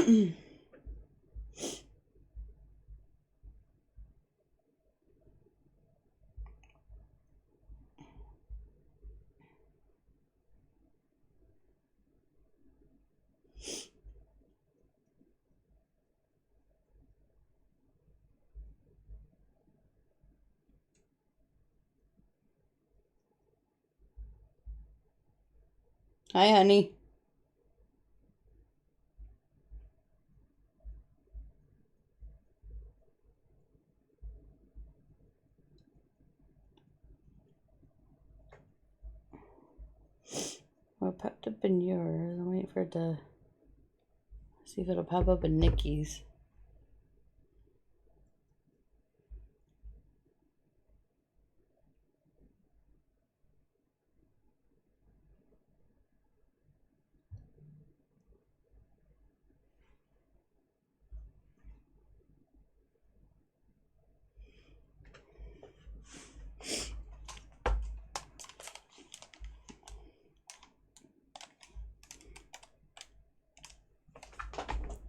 Hi, honey. Well, it popped up in yours. I'm waiting for it to see if it'll pop up in Nikki's.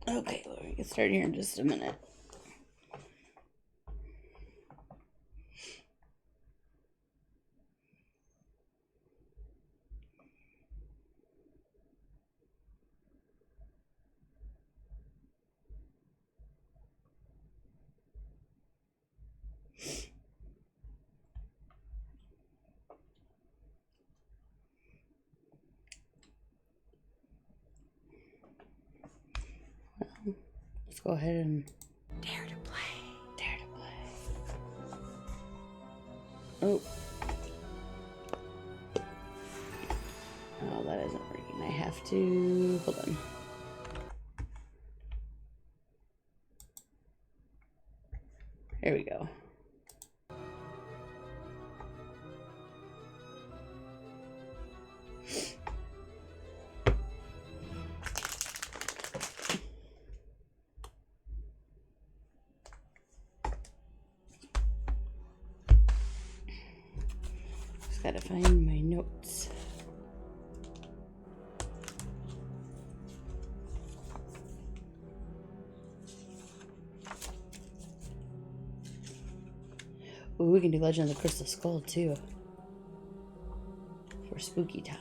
Okay, we'll get started here in just a minute. Let's go ahead and dare to play. Dare to play. Oh. Oh, that isn't working. I have to... Hold on. There we go. Just gotta find my notes. Ooh, we can do Legend of the Crystal Skull too. For spooky time.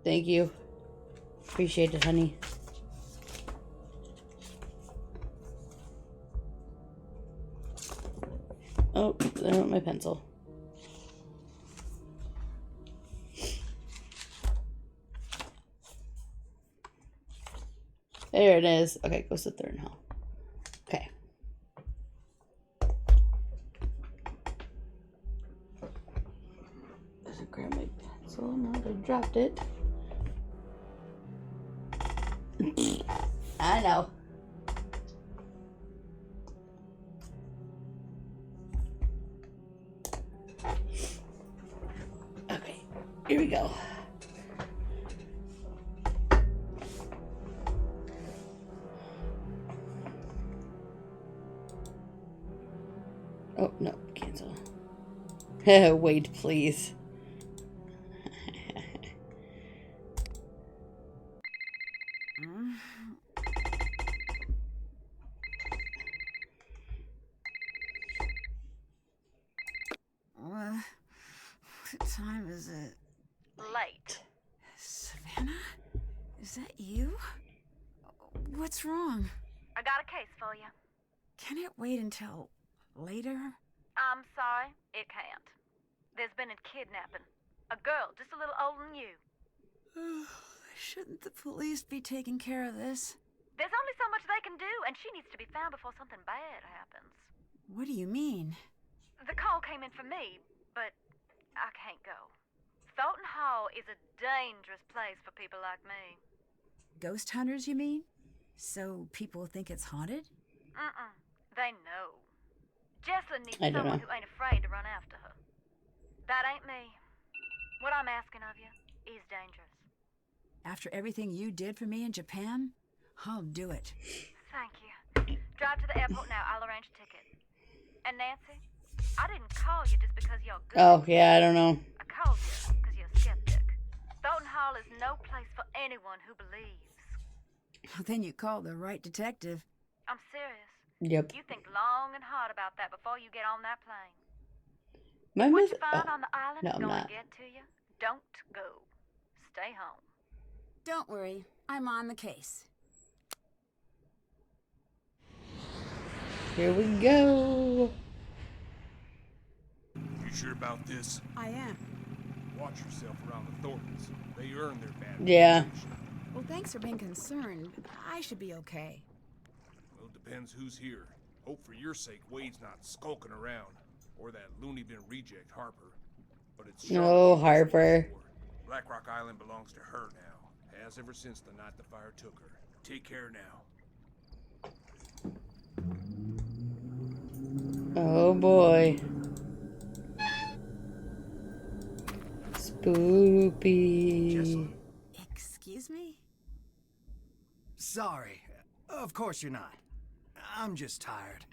Thank you. Appreciate it, honey. Oh, there went my pencil. There it is. Okay, go sit there and help. Okay. Just grab my pencil. Now I dropped it. I know. Okay, here we go. Oh, no, cancel. Wait, please. What time is it? Late. Savannah? Is that you? What's wrong? I got a case for you. Can it wait until later? I'm sorry, it can't. There's been a kidnapping. A girl just a little older than you. Shouldn't the police be taking care of this? There's only so much they can do, and she needs to be found before something bad happens. What do you mean? The call came in for me, but I can't go. Thornton Hall is a dangerous place for people like me. Ghost hunters, you mean? So people think it's haunted? They know. Jessalyn needs I don't someone know. who ain't afraid to run after her. That ain't me. What I'm asking of you is dangerous. After everything you did for me in Japan, I'll do it. Thank you. Drive to the airport now. I'll arrange a ticket. And Nancy, I didn't call you just because you're good. Oh, yeah, I don't know. I called you because you're a skeptic. Thornton Hall is no place for anyone who believes. Well, then you called the right detective. I'm serious. Yep. You think long and hard about that before you get on that plane. My What miss. you find on the island no, is I'm going not. to get to you. Don't go. Stay home. Don't worry, I'm on the case. Here we go. You sure about this? I am. Watch yourself around the Thorntons. They earn their bad Yeah. reputation. Well, thanks for being concerned. I should be okay. Well, it depends who's here. Hope for your sake Wade's not skulking around. Or that loony bin reject, Harper. But it's No, Charlotte Harper. Black Rock Island belongs to her now. Has ever since the night the fire took her. Take care now. Oh boy. Spoopy. Excuse me? Sorry. Of course you're not. I'm just tired.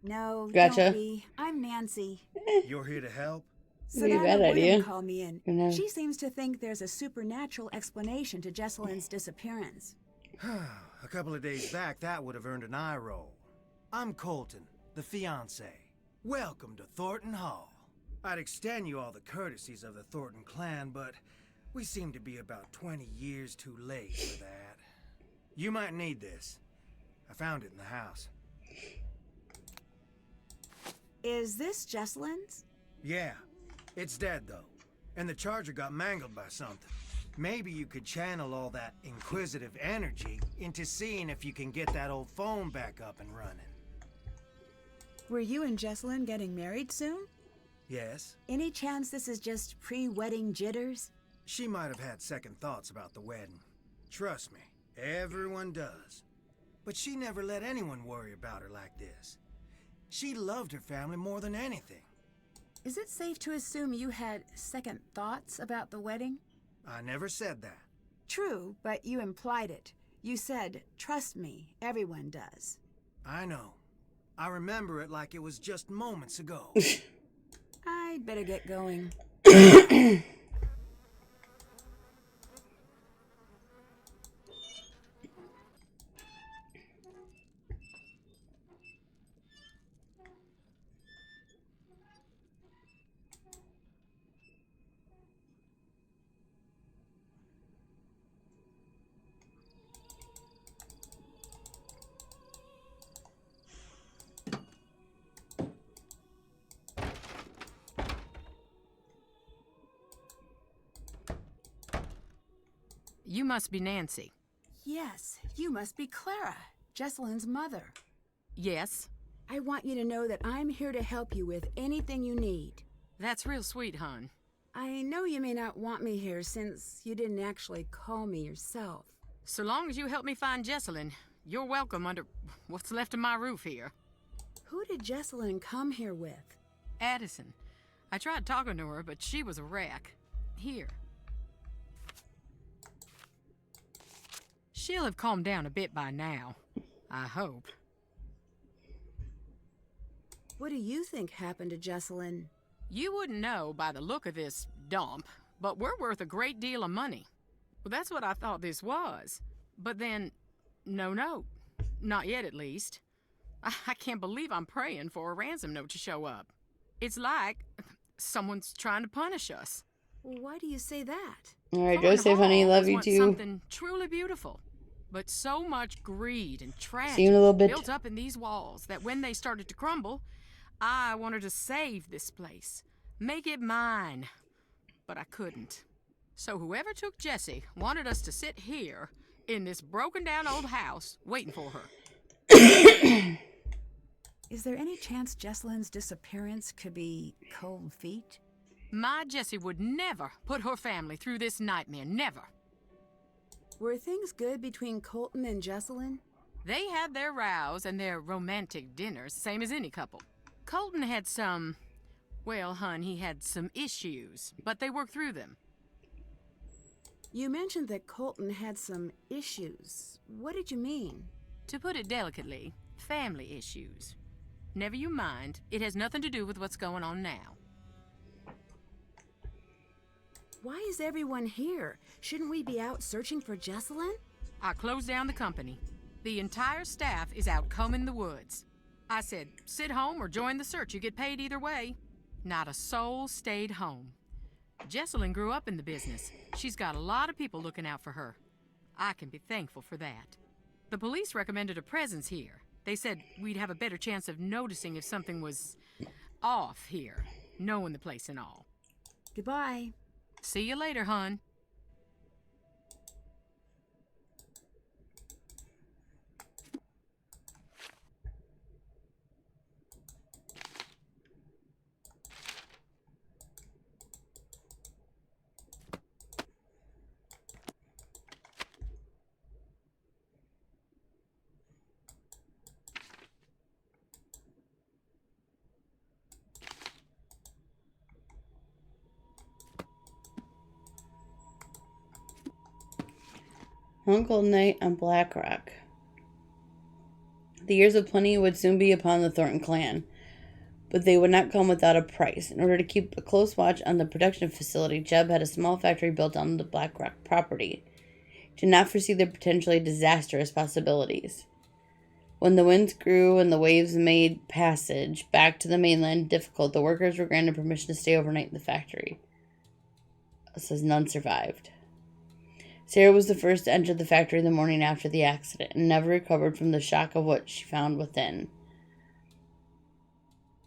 No, Gotcha. don't be. I'm Nancy. You're here to help? Be a Savannah bad William idea. called me in. You know. She seems to think there's a supernatural explanation to Jesselyn's disappearance. A couple of days back, that would have earned an eye roll. I'm Colton, the fiancé. Welcome to Thornton Hall. I'd extend you all the courtesies of the Thornton clan, but we seem to be about 20 years too late for that. You might need this. I found it in the house. Is this Jesselyn's? Yeah, it's dead though, and the charger got mangled by something. Maybe you could channel all that inquisitive energy into seeing if you can get that old phone back up and running. Were you and Jesselyn getting married soon? Yes, Any chance this is just pre-wedding jitters? she might have had second thoughts about the wedding. Trust me, everyone does. But she never let anyone worry about her like this. She loved her family more than anything. Is it safe to assume you had second thoughts about the wedding? I never said that. True, but you implied it. You said, trust me, everyone does. I know. I remember it like it was just moments ago. I'd better get going. You must be Nancy. Yes, you must be Clara, Jesselyn's mother. Yes, I want you to know that I'm here to help you with anything you need. that's real sweet, hon. I know you may not want me here since you didn't actually call me yourself. So long as you help me find Jesselyn, you're welcome under what's left of my roof here. Who did Jesselyn come here with? Addison. I tried talking to her, but she was a wreck. Here. She'll have calmed down a bit by now. I hope. What do you think happened to Jesselyn? You wouldn't know by the look of this dump, but we're worth a great deal of money. Well, that's what I thought this was. But then, no note. Not yet, at least. I can't believe I'm praying for a ransom note to show up. It's like someone's trying to punish us. Why do you say that? All right, Thornton Joseph, honey, Hall love was you once too. Something truly beautiful, but so much greed and tragedy See you in a little bit. built up in these walls that when they started to crumble, I wanted to save this place, make it mine, but I couldn't. So whoever took Jessie wanted us to sit here in this broken-down old house waiting for her. Is there any chance Jesselyn's disappearance could be cold feet? My Jessie would never put her family through this nightmare, never. Were things good between Colton and Jesselyn? They had their rows and their romantic dinners, same as any couple. Colton had some... Well, hun, he had some issues, but they worked through them. You mentioned that Colton had some issues. What did you mean? To put it delicately, family issues. Never you mind. It has nothing to do with what's going on now. Why is everyone here? Shouldn't we be out searching for Jesselyn? I closed down the company. The entire staff is out combing the woods. I said, sit home or join the search. You get paid either way. Not a soul stayed home. Jesselyn grew up in the business. She's got a lot of people looking out for her. I can be thankful for that. The police recommended a presence here. They said we'd have a better chance of noticing if something was off here, knowing the place and all. Goodbye. See you later, hun. One cold night on Black Rock. The years of plenty would soon be upon the Thornton clan, but they would not come without a price. In order to keep a close watch on the production facility, Jeb had a small factory built on the Black Rock property. He did not foresee the potentially disastrous possibilities. When the winds grew and the waves made passage back to the mainland difficult, the workers were granted permission to stay overnight in the factory. It says none survived. Sarah was the first to enter the factory the morning after the accident and never recovered from the shock of what she found within.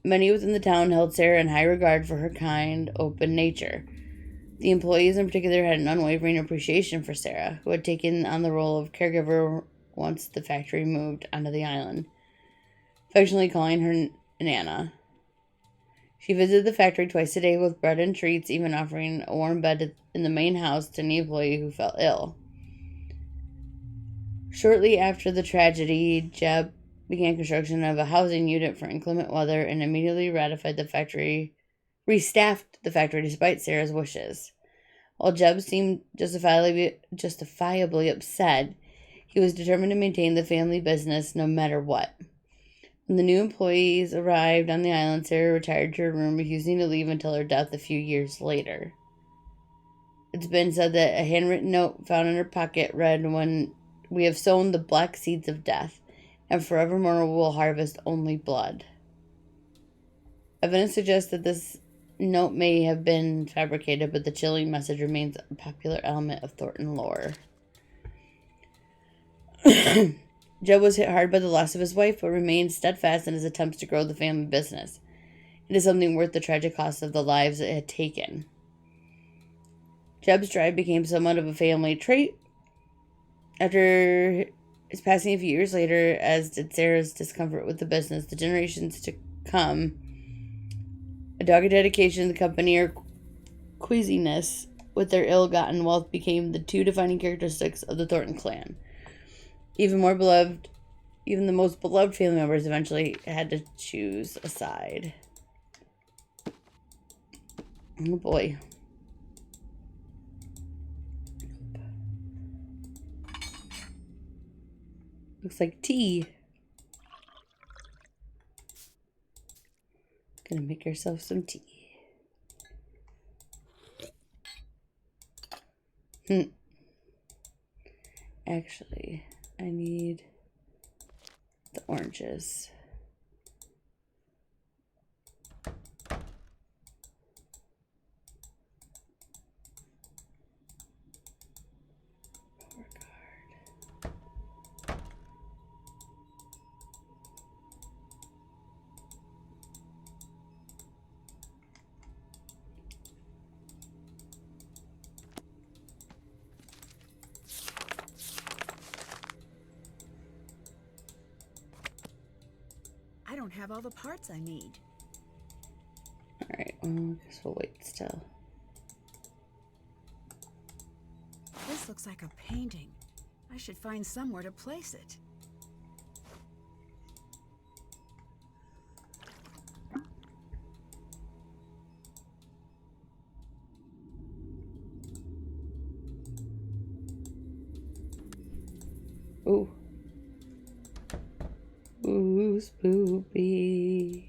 Many within the town held Sarah in high regard for her kind, open nature. The employees in particular had an unwavering appreciation for Sarah, who had taken on the role of caregiver once the factory moved onto the island, affectionately calling her Nana. She visited the factory twice a day with bread and treats, even offering a warm bed in the main house to any employee who fell ill. Shortly after the tragedy, Jeb began construction of a housing unit for inclement weather and immediately restaffed the factory despite Sarah's wishes. While Jeb seemed justifiably upset, he was determined to maintain the family business no matter what. When the new employees arrived on the island, Sarah retired to her room, refusing to leave until her death a few years later. It's been said that a handwritten note found in her pocket read, "When we have sown the black seeds of death, and forevermore will harvest only blood." Evidence suggests that this note may have been fabricated, but the chilling message remains a popular element of Thornton lore. Jeb was hit hard by the loss of his wife, but remained steadfast in his attempts to grow the family business. It is something worth the tragic cost of the lives it had taken. Jeb's drive became somewhat of a family trait. After his passing a few years later, as did Sarah's discomfort with the business, the generations to come, a dogged dedication to the company or queasiness with their ill-gotten wealth became the two defining characteristics of the Thornton clan. Even the most beloved family members eventually had to choose a side. Oh boy. Looks like tea. Gonna make yourself some tea. Actually, I need the oranges. I don't have all the parts I need. Alright, I guess we'll wait still. This looks like a painting. I should find somewhere to place it. Ooh. Ooh, spoopy.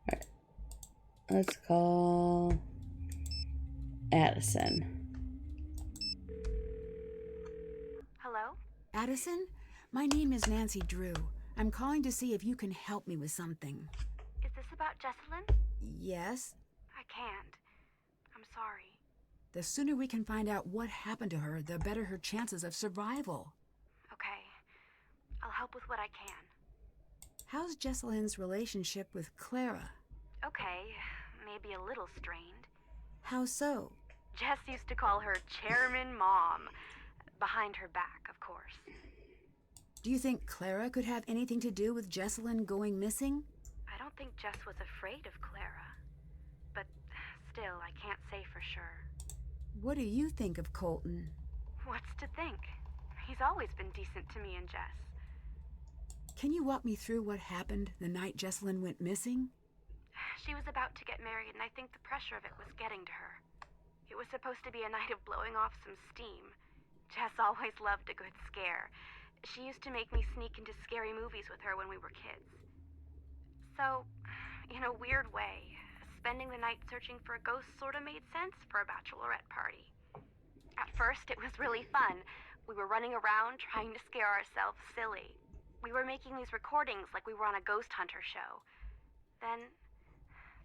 Alright. Let's call Addison. Hello? Addison, my name is Nancy Drew. I'm calling to see if you can help me with something. Is this about Jesselyn? Yes? I can't. I'm sorry. The sooner we can find out what happened to her, the better her chances of survival. Okay. I'll help with what I can. How's Jesselyn's relationship with Clara? Okay. Maybe a little strained. How so? Jess used to call her Chairman Mom. Behind her back, of course. Do you think Clara could have anything to do with Jesselyn going missing? I don't think Jess was afraid of Clara. But still, I can't say for sure. What do you think of Colton? What's to think? He's always been decent to me and Jess. Can you walk me through what happened the night Jesselyn went missing? She was about to get married, and I think the pressure of it was getting to her. It was supposed to be a night of blowing off some steam. Jess always loved a good scare. She used to make me sneak into scary movies with her when we were kids. So, in a weird way, spending the night searching for a ghost sort of made sense for a bachelorette party. At first, it was really fun. We were running around trying to scare ourselves silly. We were making these recordings like we were on a ghost hunter show. Then,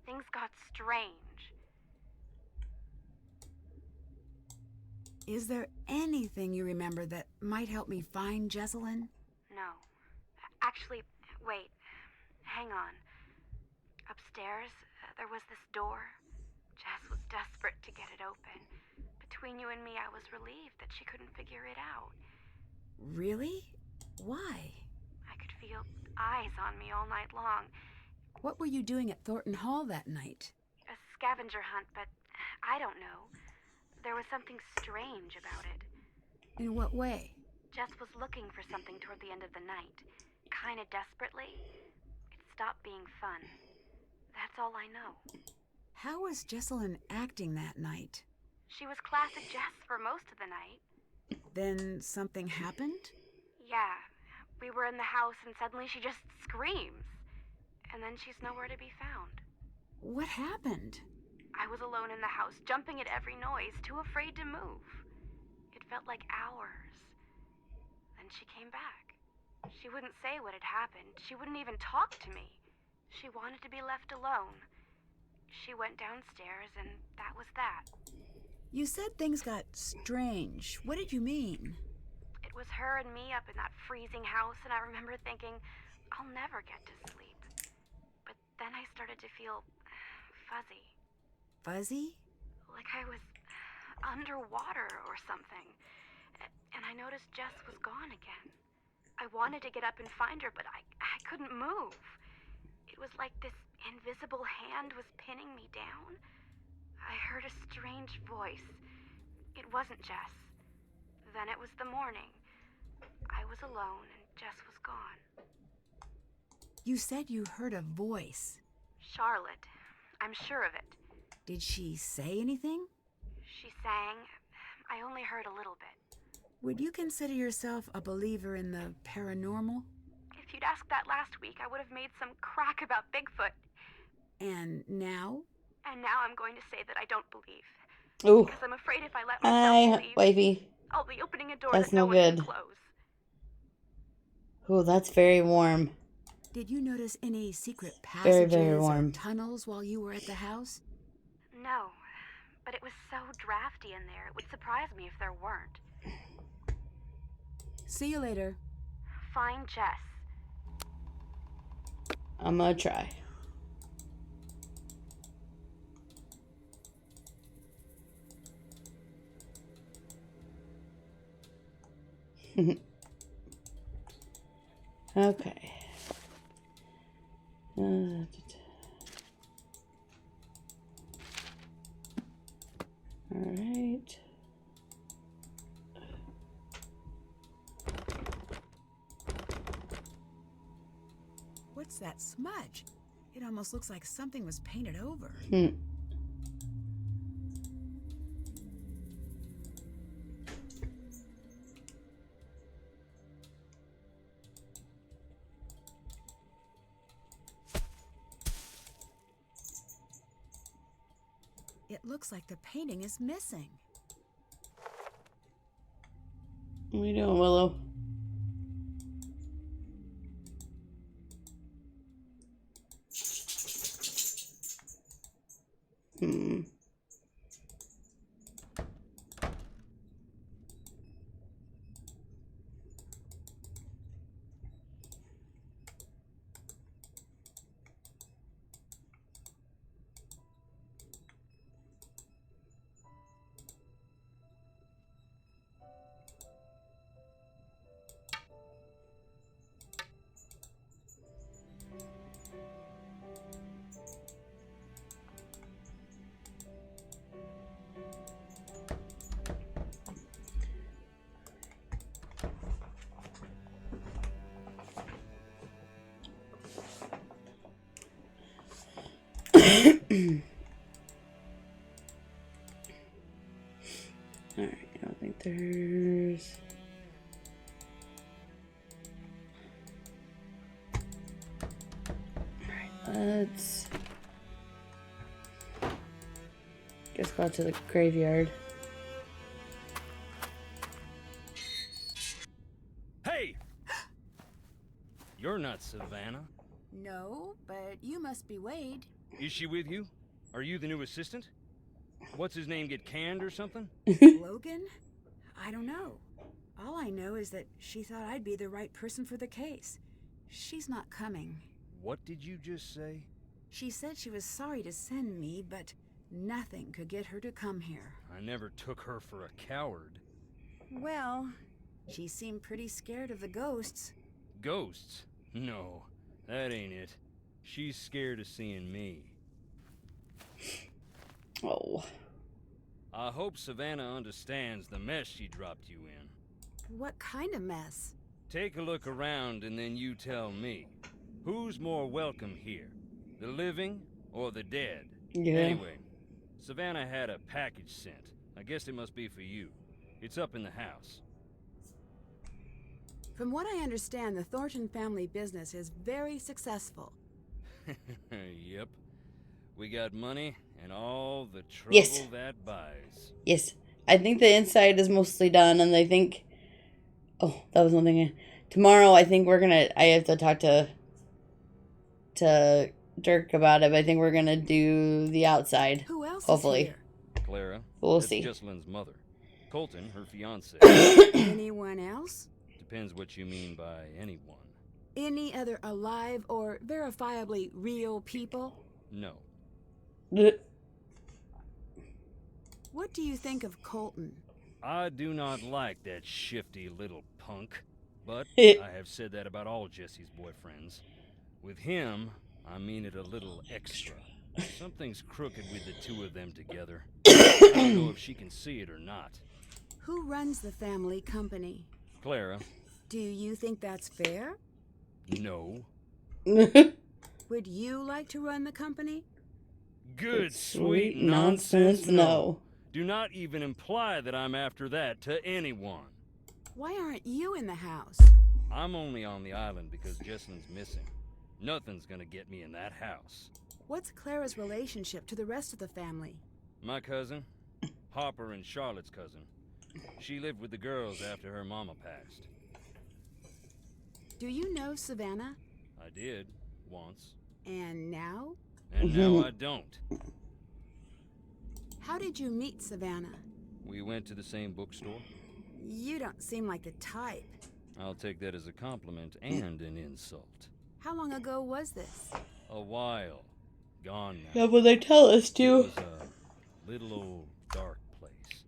things got strange. Is there anything you remember that might help me find Jesselyn? No. Actually, wait. Hang on. Upstairs, there was this door. Jess was desperate to get it open. Between you and me, I was relieved that she couldn't figure it out. Really? Why? I could feel eyes on me all night long. What were you doing at Thornton Hall that night? A scavenger hunt, but I don't know. There was something strange about it. In what way? Jess was looking for something toward the end of the night. Kinda desperately. It stopped being fun. That's all I know. How was Jesselyn acting that night? She was classic Jess for most of the night. Then something happened? Yeah. We were in the house and suddenly she just screams. And then she's nowhere to be found. What happened? I was alone in the house, jumping at every noise, too afraid to move. It felt like hours. Then she came back. She wouldn't say what had happened. She wouldn't even talk to me. She wanted to be left alone. She went downstairs, and that was that. You said things got strange. What did you mean? It was her and me up in that freezing house, and I remember thinking, I'll never get to sleep. But then I started to feel fuzzy. Fuzzy? Like I was underwater or something. And I noticed Jess was gone again. I wanted to get up and find her, but I couldn't move. It was like this invisible hand was pinning me down. I heard a strange voice. It wasn't Jess. Then it was the morning. I was alone and Jess was gone. You said you heard a voice. Charlotte. I'm sure of it. Did she say anything? She sang. I only heard a little bit. Would you consider yourself a believer in the paranormal? If you'd asked that last week, I would have made some crack about Bigfoot. And now? And now I'm going to say that I don't believe. Ooh. Because I'm afraid if I let myself believe, Wifey. I'll be opening a door That's that no no one can good. close. Ooh, that's very warm. Did you notice any secret Very, passages very or warm. tunnels while you were at the house? No, but it was so drafty in there, it would surprise me if there weren't. See you later. Find Jess. I'm gonna try. Okay. All right. What's that smudge? It almost looks like something was painted over. It looks like the painting is missing. What are you doing, Willow? Alright, I don't think there's... Alright, let's... Guess go out to the graveyard. Hey! You're not Savannah. No, but you must be Wade. Is she with you? Are you the new assistant? What's his name, get canned or something? Logan? I don't know. All I know is that she thought I'd be the right person for the case. She's not coming. What did you just say? She said she was sorry to send me, but nothing could get her to come here. I never took her for a coward. Well, she seemed pretty scared of the ghosts. Ghosts? No, that ain't it. She's scared of seeing me. Oh. I hope Savannah understands the mess she dropped you in. What kind of mess? Take a look around and then you tell me. Who's more welcome here? The living or the dead? Yeah. Anyway, Savannah had a package sent. I guess it must be for you. It's up in the house. From what I understand, the Thornton family business is very successful. Yep. We got money and all the trouble Yes. that buys. Yes. I think the inside is mostly done, and I think... Oh, that was one thing. Tomorrow, I think we're gonna... I have to talk to Dirk about it, but I think we're gonna do the outside. Who else Hopefully. is here? Clara. We'll that's see. Jessalyn's mother. Colton, her fiance. Anyone else? Depends what you mean by anyone. Any other alive or verifiably real people? No. What do you think of Colton? I do not like that shifty little punk. But I have said that about all Jesse's boyfriends. With him, I mean it a little extra. Something's crooked with the two of them together. I don't know if she can see it or not. Who runs the family company? Clara. Do you think that's fair? No. Would you like to run the company? Good, Sweet sweet nonsense, no. no. Do not even imply that I'm after that to anyone. Why aren't you in the house? I'm only on the island because Jessalyn's missing. Nothing's gonna get me in that house. What's Clara's relationship to the rest of the family? My cousin, Harper and Charlotte's cousin. She lived with the girls after her mama passed. Do you know Savannah? I did, once. And now? And now I don't. How did you meet Savannah? We went to the same bookstore. You don't seem like the type. I'll take that as a compliment and an insult. How long ago was this? A while. Gone now. Yeah, well, they tell us It to. was a little old dark place.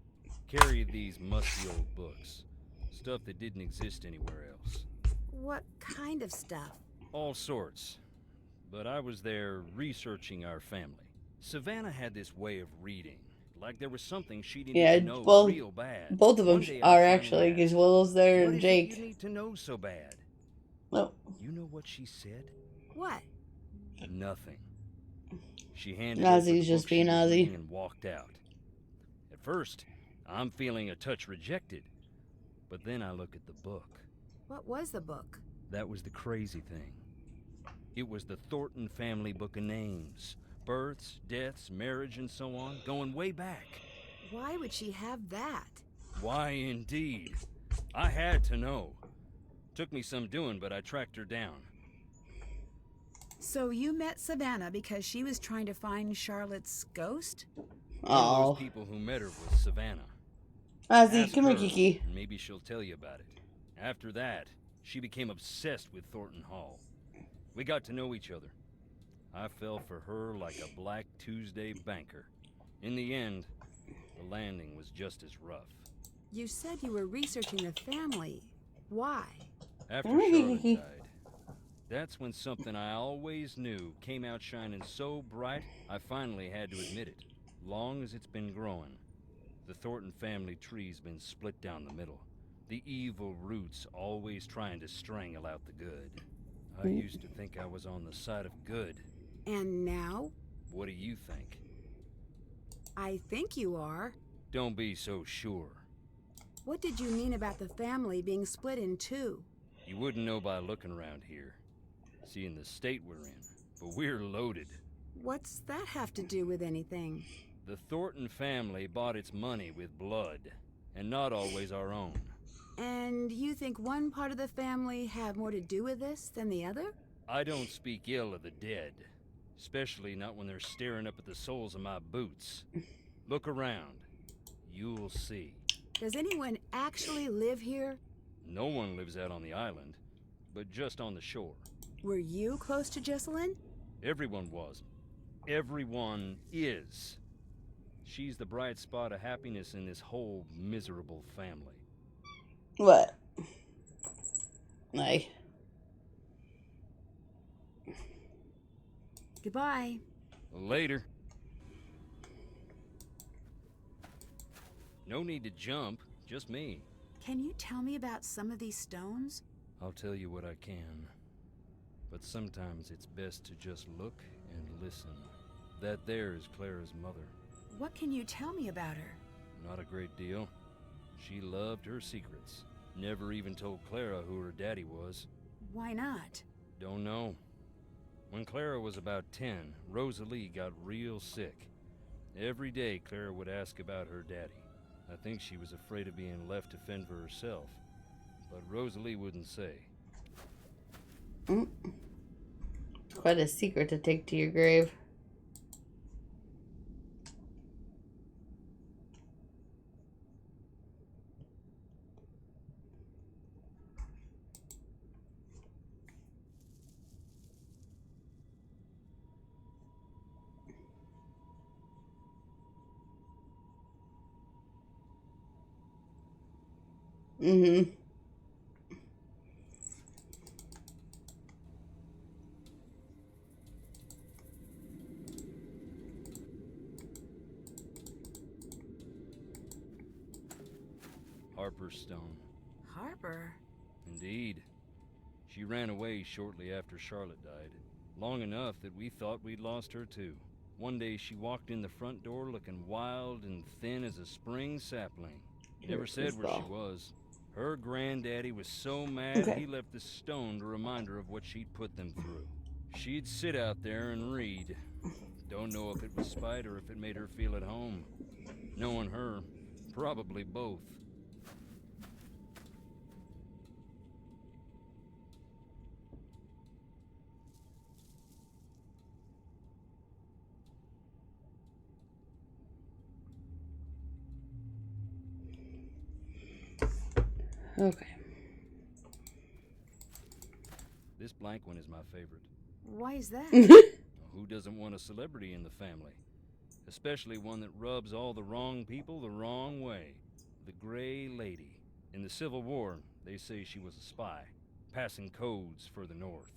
Carried these musty old books. Stuff that didn't exist anywhere else. What kind of stuff? All sorts. But I was there researching our family. Savannah had this way of reading. Like there was something she didn't Yeah, know well, real bad. Both of them One day I are finally actually, asked, because Willow's there "What and is it you Jake. need to know so bad?" Oh, You know what she said? What? Nothing. She handed Ozzy's over the just book she being was Ozzy. reading and walked out. At first, I'm feeling a touch rejected, but then I look at the book. What was the book? That was the crazy thing. It was the Thornton family book of names. Births, deaths, marriage, and so on, going way back. Why would she have that? Why, indeed. I had to know. Took me some doing, but I tracked her down. So you met Savannah because she was trying to find Charlotte's ghost? One of Oh, those people who met her was Savannah. Ozzy, Ask come here, her, Kiki. and maybe she'll tell you about it. After that, she became obsessed with Thornton Hall. We got to know each other. I fell for her like a Black Tuesday banker. In the end, the landing was just as rough. You said you were researching the family. Why? After Charlotte died, that's when something I always knew came out shining so bright, I finally had to admit it. Long as it's been growing, the Thornton family tree's been split down the middle. The evil roots always trying to strangle out the good. I used to think I was on the side of good. And now? What do you think? I think you are. Don't be so sure. What did you mean about the family being split in two? You wouldn't know by looking around here. Seeing the state we're in, but we're loaded. What's that have to do with anything? The Thornton family bought its money with blood, and not always our own. And you think one part of the family have more to do with this than the other? I don't speak ill of the dead, especially not when they're staring up at the soles of my boots. Look around. You'll see. Does anyone actually live here? No one lives out on the island, but just on the shore. Were you close to Jessalyn? Everyone was. Everyone is. She's the bright spot of happiness in this whole miserable family. What? Aye. Goodbye. Later. No need to jump, just me. Can you tell me about some of these stones? I'll tell you what I can. But sometimes it's best to just look and listen. That there is Clara's mother. What can you tell me about her? Not a great deal. She loved her secrets. Never even told Clara who her daddy was. Why not? Don't know. When Clara was about 10, Rosalie got real sick. Every day Clara would ask about her daddy. I think she was afraid of being left to fend for herself. But Rosalie wouldn't say. Quite a secret to take to your grave. Mm-hmm. Harper Stone. Harper? Indeed. She ran away shortly after Charlotte died. Long enough that we thought we'd lost her too. One day she walked in the front door looking wild and thin as a spring sapling. Never said where she was. Her granddaddy was so mad he left the stone to remind her of what she'd put them through. She'd sit out there and read. Don't know if it was spite or if it made her feel at home. Knowing her, probably both. Okay. This blank one is my favorite. Why is that? Who doesn't want a celebrity in the family? Especially one that rubs all the wrong people the wrong way. The Gray Lady. In the Civil War, they say she was a spy, passing codes for the North.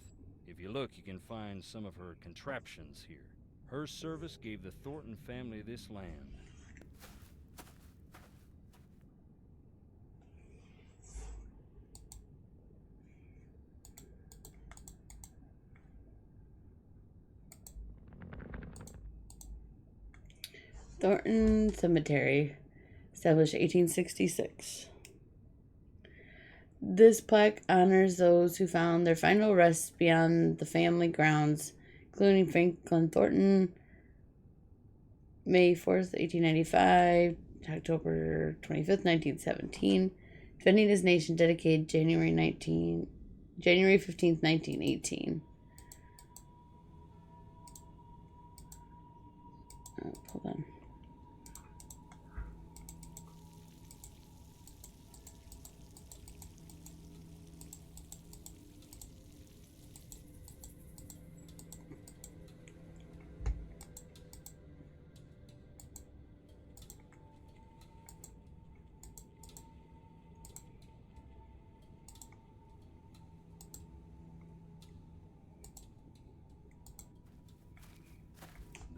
If you look, you can find some of her contraptions here. Her service gave the Thornton family this land. Thornton Cemetery, established 1866. This plaque honors those who found their final rest beyond the family grounds, including Franklin Thornton, May 4th, 1895, October 25th, 1917, defending his nation, dedicated January 15th, 1918. Oh, hold on.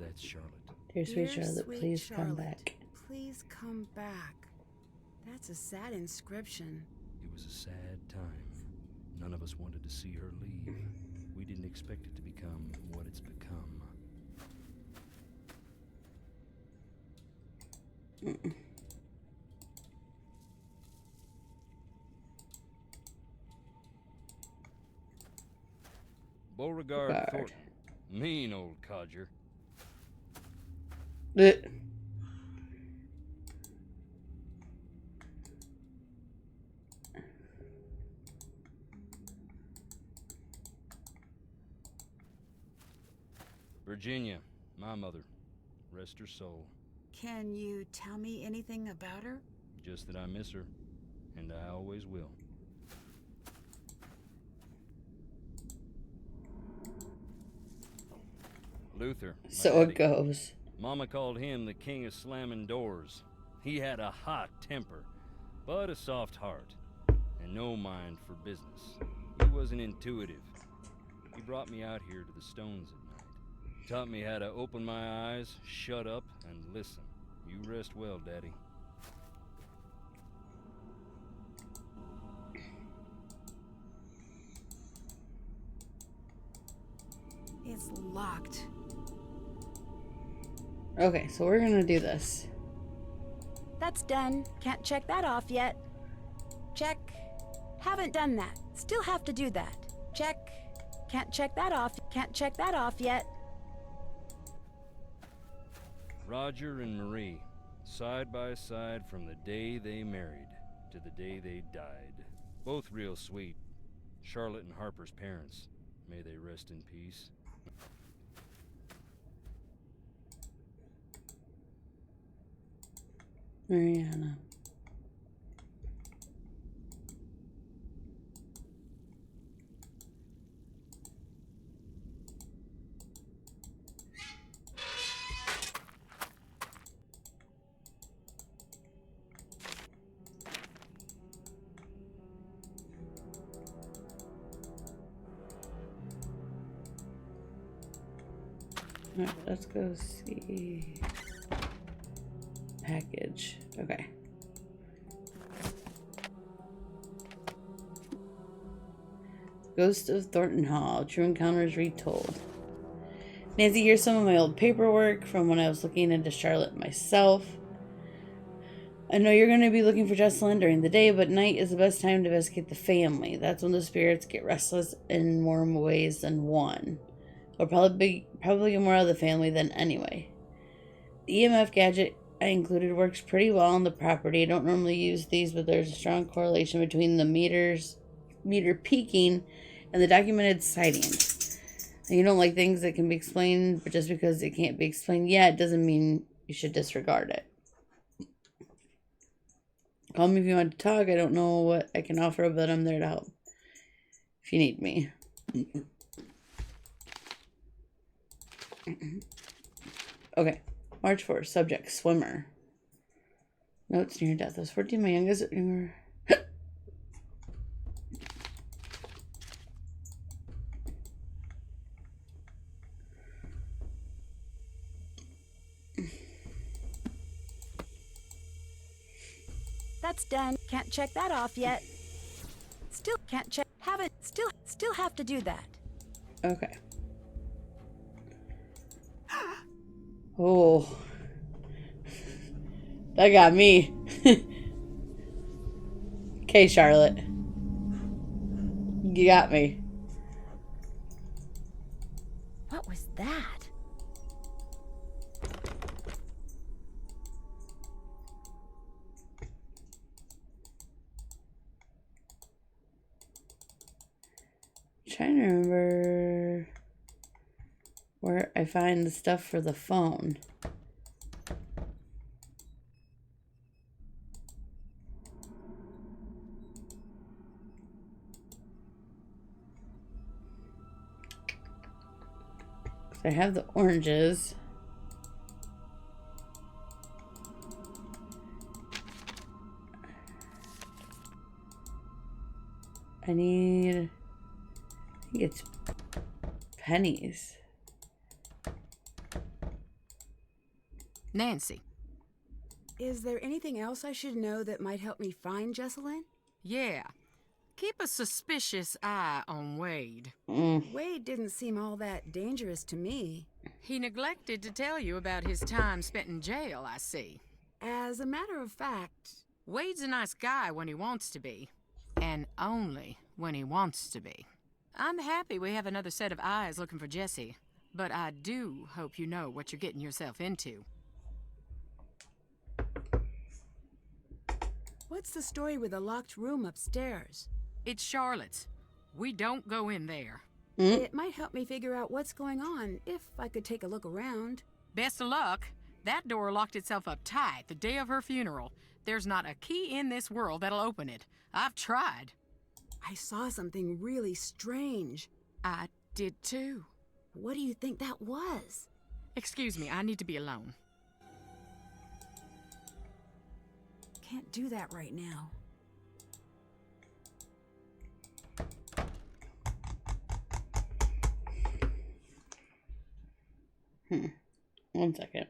That's Charlotte. Dear sweet Dear Charlotte, sweet please come Charlotte, back. Please come back. That's a sad inscription. It was a sad time. None of us wanted to see her leave. We didn't expect it to become what it's become. Beauregard Beauregard. Thornton. Mean old codger. Blech. Virginia, my mother. Rest her soul. Can you tell me anything about her? Just that I miss her, and I always will. Luther. my So daddy. it goes. Mama called him the king of slamming doors. He had a hot temper, but a soft heart, and no mind for business. He wasn't intuitive. He brought me out here to the stones at night. Taught me how to open my eyes, shut up, and listen. You rest well, Daddy. It's locked. Okay, so we're gonna do this. That's done. Can't check that off yet. Check. Haven't done that. Still have to do that. Check. Can't check that off. Can't check that off yet. Roger and Marie, side by side from the day they married to the day they died. Both real sweet. Charlotte and Harper's parents. May they rest in peace. Mariana. Alright, let's go see. Package. Okay. Ghost of Thornton Hall. True encounters retold. Nancy, here's some of my old paperwork from when I was looking into Charlotte myself. I know you're going to be looking for Jessalyn during the day, but night is the best time to investigate the family. That's when the spirits get restless in more ways than one. Or probably get more out of the family than anyway. The EMF gadget I included works pretty well on the property. I don't normally use these, but there's a strong correlation between the meter peaking and the documented sightings. And you don't like things that can be explained, but just because it can't be explained yet doesn't mean you should disregard it. Call me if you want to talk. I don't know what I can offer, but I'm there to help if you need me. Okay. March 4th. Subject, swimmer. Notes near death. I was 14. My youngest... That's done. Can't check that off yet. Still can't check. Haven't. Still have to do that. Okay. Oh. That got me. Okay, Charlotte. You got me. What was that? Trying to remember where I find the stuff for the phone. I have the oranges. I think it's pennies. Nancy. Is there anything else I should know that might help me find Jesselyn? Yeah. Keep a suspicious eye on Wade. Wade didn't seem all that dangerous to me. He neglected to tell you about his time spent in jail, I see. As a matter of fact, Wade's a nice guy when he wants to be. And only when he wants to be. I'm happy we have another set of eyes looking for Jesse. But I do hope you know what you're getting yourself into. what's the story with the locked room upstairs? It's Charlotte's. We don't go in there. It might help me figure out what's going on, if I could take a look around. Best of luck. That door locked itself up tight the day of her funeral. There's not a key in this world that'll open it. I've tried. I saw something really strange. I did too. What do you think that was? Excuse me, I need to be alone. Can't do that right now. One second.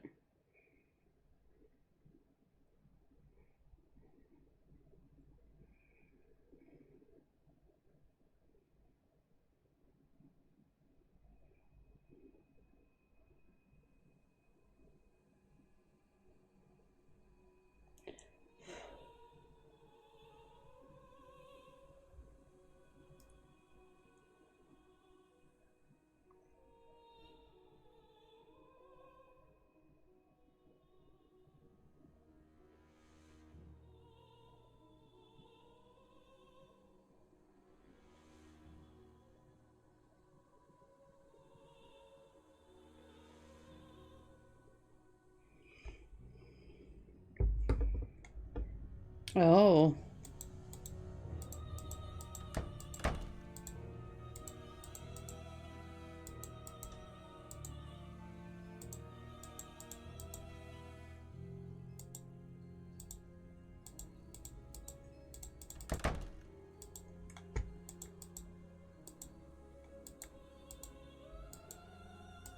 Oh.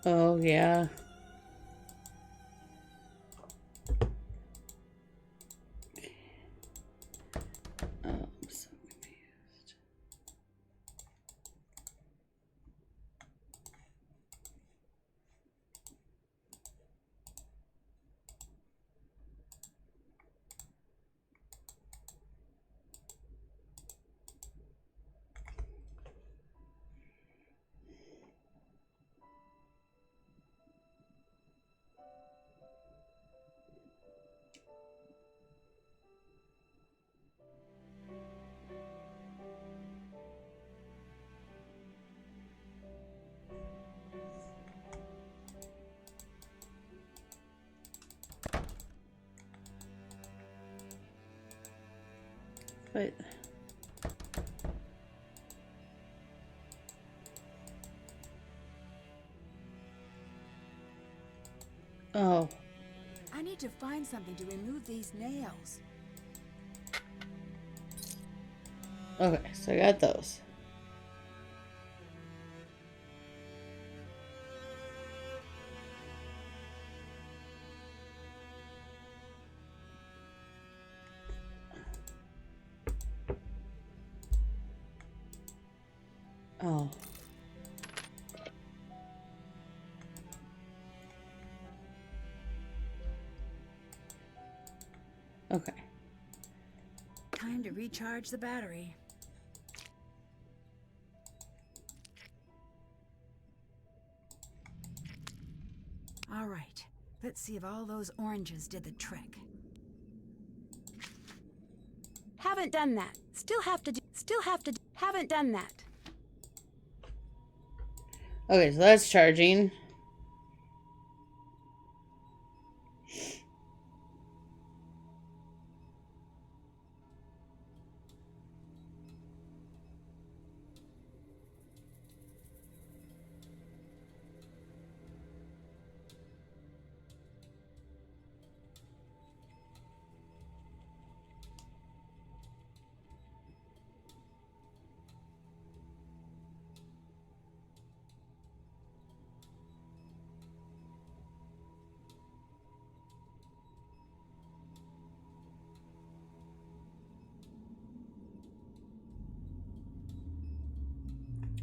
Oh, yeah. Oh, I'm so confused. But oh, I need to find something to remove these nails. okay, so I got those. Oh. Okay. Time to recharge the battery. All right. Let's see if all those oranges did the trick. Haven't done that. Still have to do. Haven't done that. Okay, so that's charging.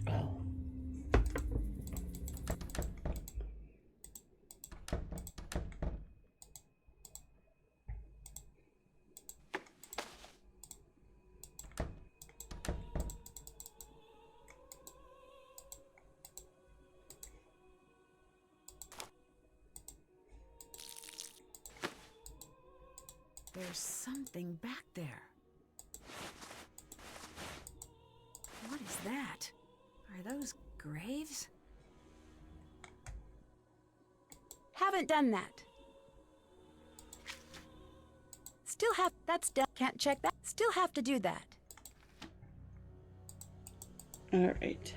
Oh. There's something back there. What is that? Are those graves? Haven't done that. Still have. That's done. Can't check that. Still have to do that. All right.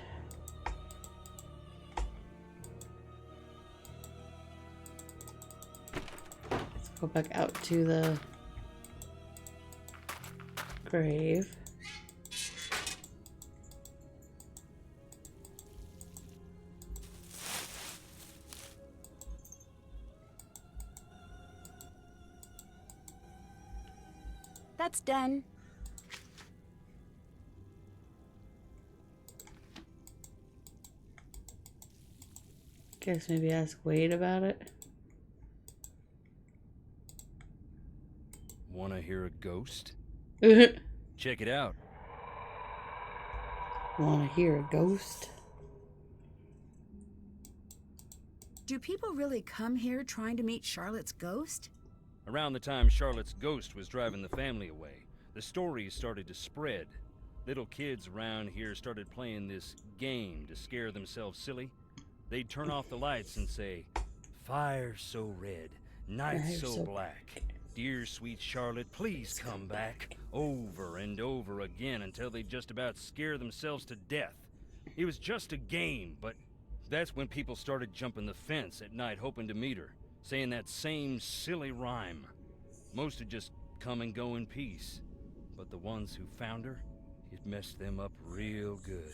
Let's go back out to the grave. That's done. Guess maybe ask Wade about it. Wanna hear a ghost? Wanna Check it out. hear a ghost? Do people really come here trying to meet Charlotte's ghost? Around the time Charlotte's ghost was driving the family away, the stories started to spread. Little kids around here started playing this game to scare themselves silly. They'd turn off the lights and say, "Fire so red, night Fire so so black. Dear sweet Charlotte, please come back." Over and over again until they'd just about scare themselves to death. It was just a game, but that's when people started jumping the fence at night hoping to meet her, saying that same silly rhyme. Most would just come and go in peace, but the ones who found her, it messed them up real good.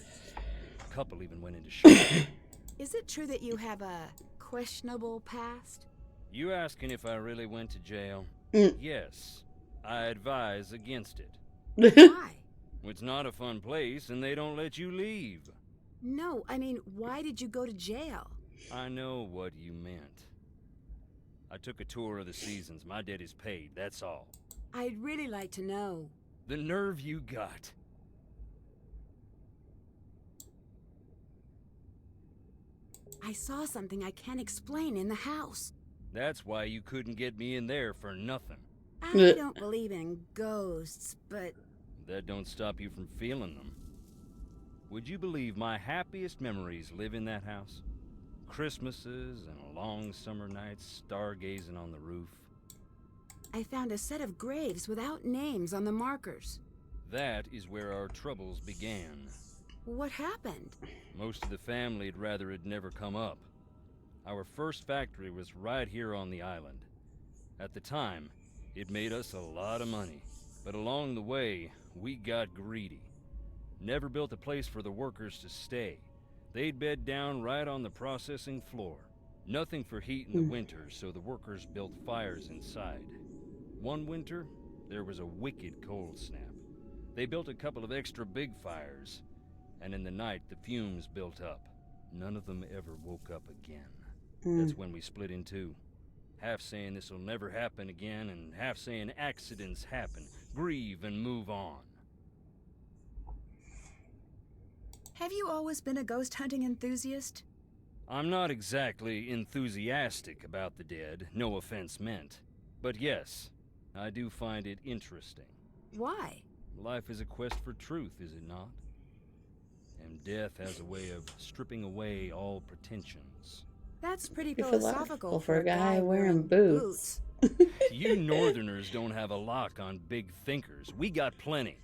A couple even went into shock. Is it true that you have a questionable past? You asking if I really went to jail? Yes. I advise against it. Why? It's not a fun place and they don't let you leave. No, I mean, why did you go to jail? I know what you meant. I took a tour of the seasons. My debt is paid, that's all. I'd really like to know. The nerve you got. I saw something I can't explain in the house. That's why you couldn't get me in there for nothing. I don't believe in ghosts, but That don't stop you from feeling them. Would you believe my happiest memories live in that house? Christmases and long summer nights stargazing on the roof. I found a set of graves without names on the markers. That is where our troubles began. What happened? Most of the family'd rather it never come up. Our first factory was right here on the island. At the time, it made us a lot of money, but along the way, we got greedy. Never built a place for the workers to stay. They'd bed down right on the processing floor. Nothing for heat in the winter, so the workers built fires inside. One winter, there was a wicked cold snap. They built a couple of extra big fires, and in the night the fumes built up. None of them ever woke up again. That's when we split in two. half saying this'll never happen again, and half saying accidents happen. Grieve and move on. Have you always been a ghost hunting enthusiast? I'm not exactly enthusiastic about the dead, no offense meant. But yes, I do find it interesting. Why? Life is a quest for truth, is it not? And death has a way of stripping away all pretensions. That's pretty Pretty philosophical for a guy wearing boots. You Northerners don't have a lock on big thinkers. We got plenty.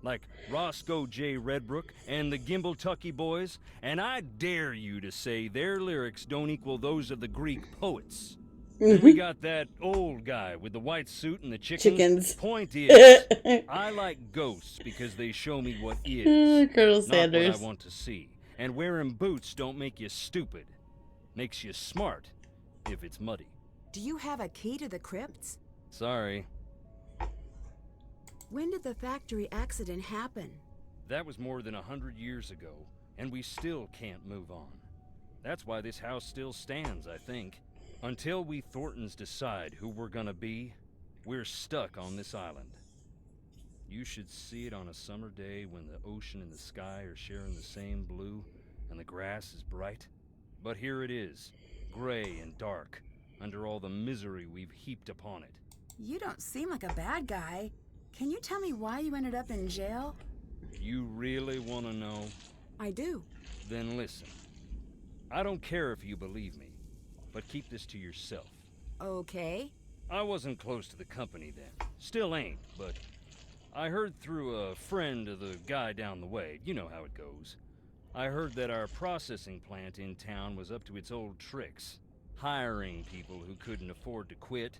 Like Roscoe J. Redbrook and the Gimbltucky Boys, and I dare you to say their lyrics don't equal those of the Greek poets. And we got that old guy with the white suit and the chickens. Point is, I like ghosts because they show me what is, Colonel not Sanders. what I want to see. And wearing boots don't make you stupid. Makes you smart, if it's muddy. Do you have a key to the crypts? Sorry. When did the factory accident happen? That was more than 100 years ago, and we still can't move on. That's why this house still stands, I think. Until we Thorntons decide who we're gonna be, we're stuck on this island. You should see it on a summer day when the ocean and the sky are sharing the same blue, and the grass is bright. But here it is, gray and dark, under all the misery we've heaped upon it. You don't seem like a bad guy. Can you tell me why you ended up in jail? You really want to know? I do. Then listen. I don't care if you believe me, but keep this to yourself. Okay. I wasn't close to the company then. Still ain't, but I heard through a friend of the guy down the way. You know how it goes. I heard that our processing plant in town was up to its old tricks, hiring people who couldn't afford to quit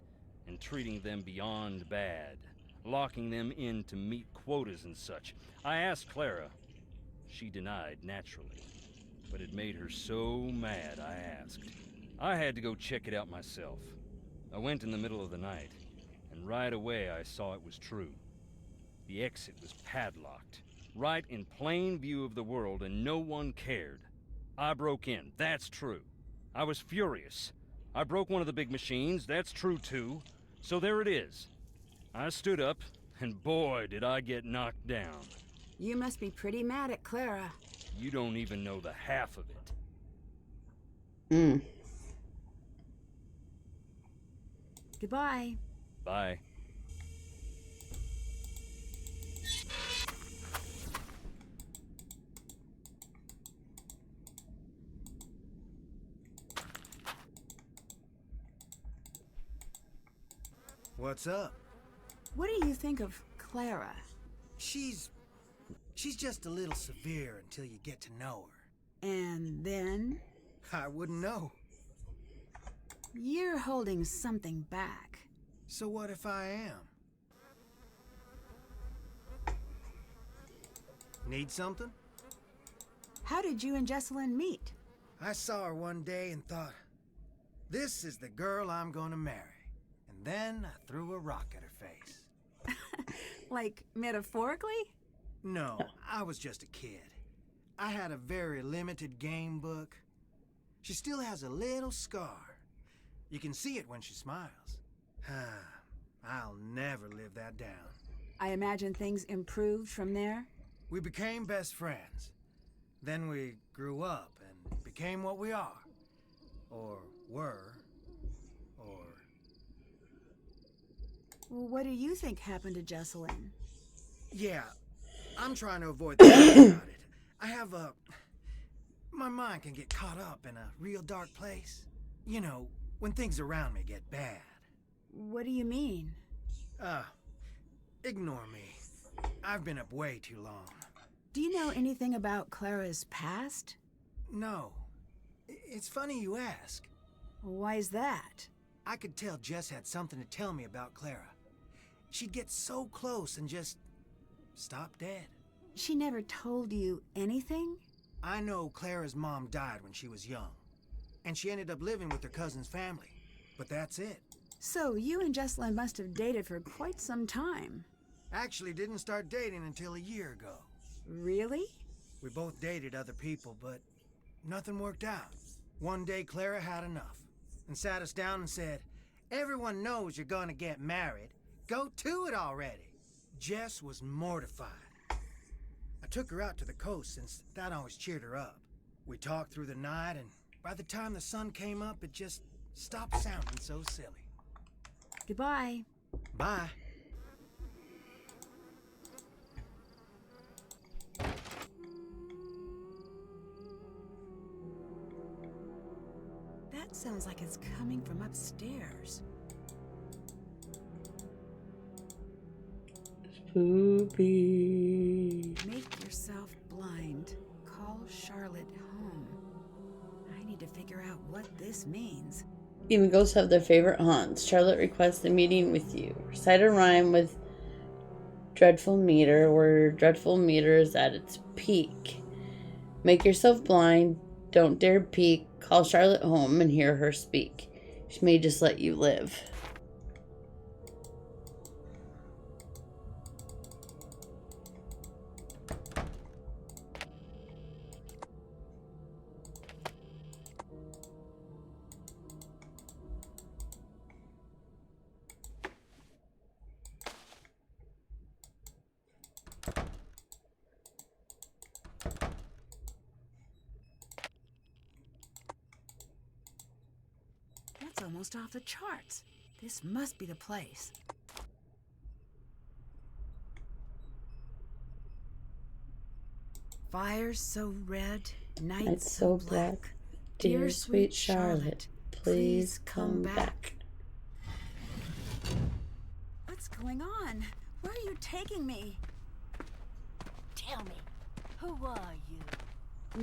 and treating them beyond bad, locking them in to meet quotas and such. I asked Clara. She denied, naturally, but it made her so mad I asked. I had to go check it out myself. I went in the middle of the night, and right away I saw it was true. The exit was padlocked, right in plain view of the world, and no one cared. I broke in, that's true. I was furious. I broke one of the big machines, that's true too. So there it is. I stood up, and boy, did I get knocked down. You must be pretty mad at Clara. You don't even know the half of it. Goodbye. Bye. What's up? What do you think of Clara? She's just a little severe until you get to know her. And then? I wouldn't know. You're holding something back. So what if I am? Need something? How did you and Jessalyn meet? I saw her one day and thought, this is the girl I'm gonna marry. And then I threw a rock at her face. Like, metaphorically? No, I was just a kid. I had a very limited game book. She still has a little scar. You can see it when she smiles. I'll never live that down. I imagine things improved from there? We became best friends. Then we grew up and became what we are. Or were. Or... Well, what do you think happened to Jessalyn? Yeah, I'm trying to avoid thinking about it. I have a... My mind can get caught up in a real dark place. You know, when things around me get bad. What do you mean? Ignore me. I've been up way too long. Do you know anything about Clara's past? No. It's funny you ask. Why is that? I could tell Jess had something to tell me about Clara. She'd get so close and just stop dead. She never told you anything? I know Clara's mom died when she was young, and she ended up living with her cousin's family. But that's it. So you and Jessalyn must have dated for quite some time. Actually didn't start dating until a year ago. Really? We both dated other people, but nothing worked out. One day Clara had enough and sat us down and said, Everyone knows you're gonna get married. Go to it already. Jess was mortified. I took her out to the coast since that always cheered her up. We talked through the night, and by the time the sun came up, it just stopped sounding so silly. Goodbye. Bye. That sounds like it's coming from upstairs. Spoopy. Make yourself blind. Call Charlotte home. I need to figure out what this means. Even ghosts have their favorite haunts. Charlotte requests a meeting with you. Recite a rhyme with dreadful meter, where dreadful meter is at its peak. Make yourself blind. Don't dare peek. Call Charlotte home and hear her speak. She may just let you live. That's almost off the charts. This must be the place. Fire so red, night It's so so black. black. Dear sweet Charlotte, please come back. What's going on? Where are you taking me? Tell me, who are you?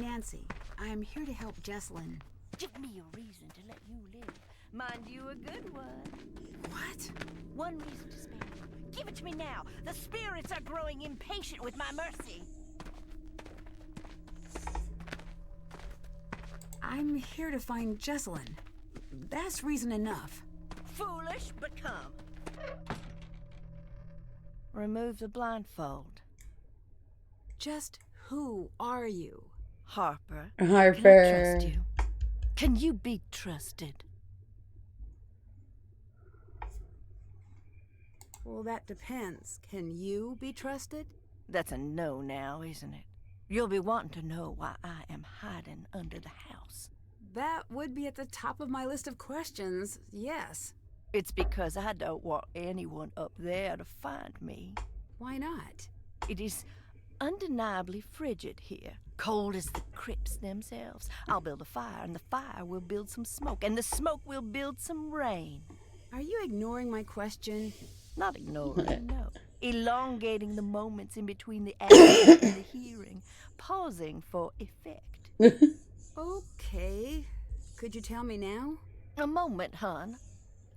Nancy, I am here to help Jessalyn. Give me a reason to let you live. Mind you, a good one. What? One reason to spare you. Give it to me now. The spirits are growing impatient with my mercy. I'm here to find Jessalyn. That's reason enough. Foolish, but come. Remove the blindfold. Just who are you? Harper. Harper. Can I trust you? Can you be trusted? Well, that depends. Can you be trusted? That's a no now, isn't it? You'll be wanting to know why I am hiding under the house. That would be at the top of my list of questions, yes. It's because I don't want anyone up there to find me. Why not? It is undeniably frigid here. Cold as the crypts themselves. I'll build a fire, and the fire will build some smoke, and the smoke will build some rain. Are you ignoring my question? Not ignoring, no. Elongating the moments in between the action and the hearing. Pausing for effect. Okay. Could you tell me now? A moment, hon.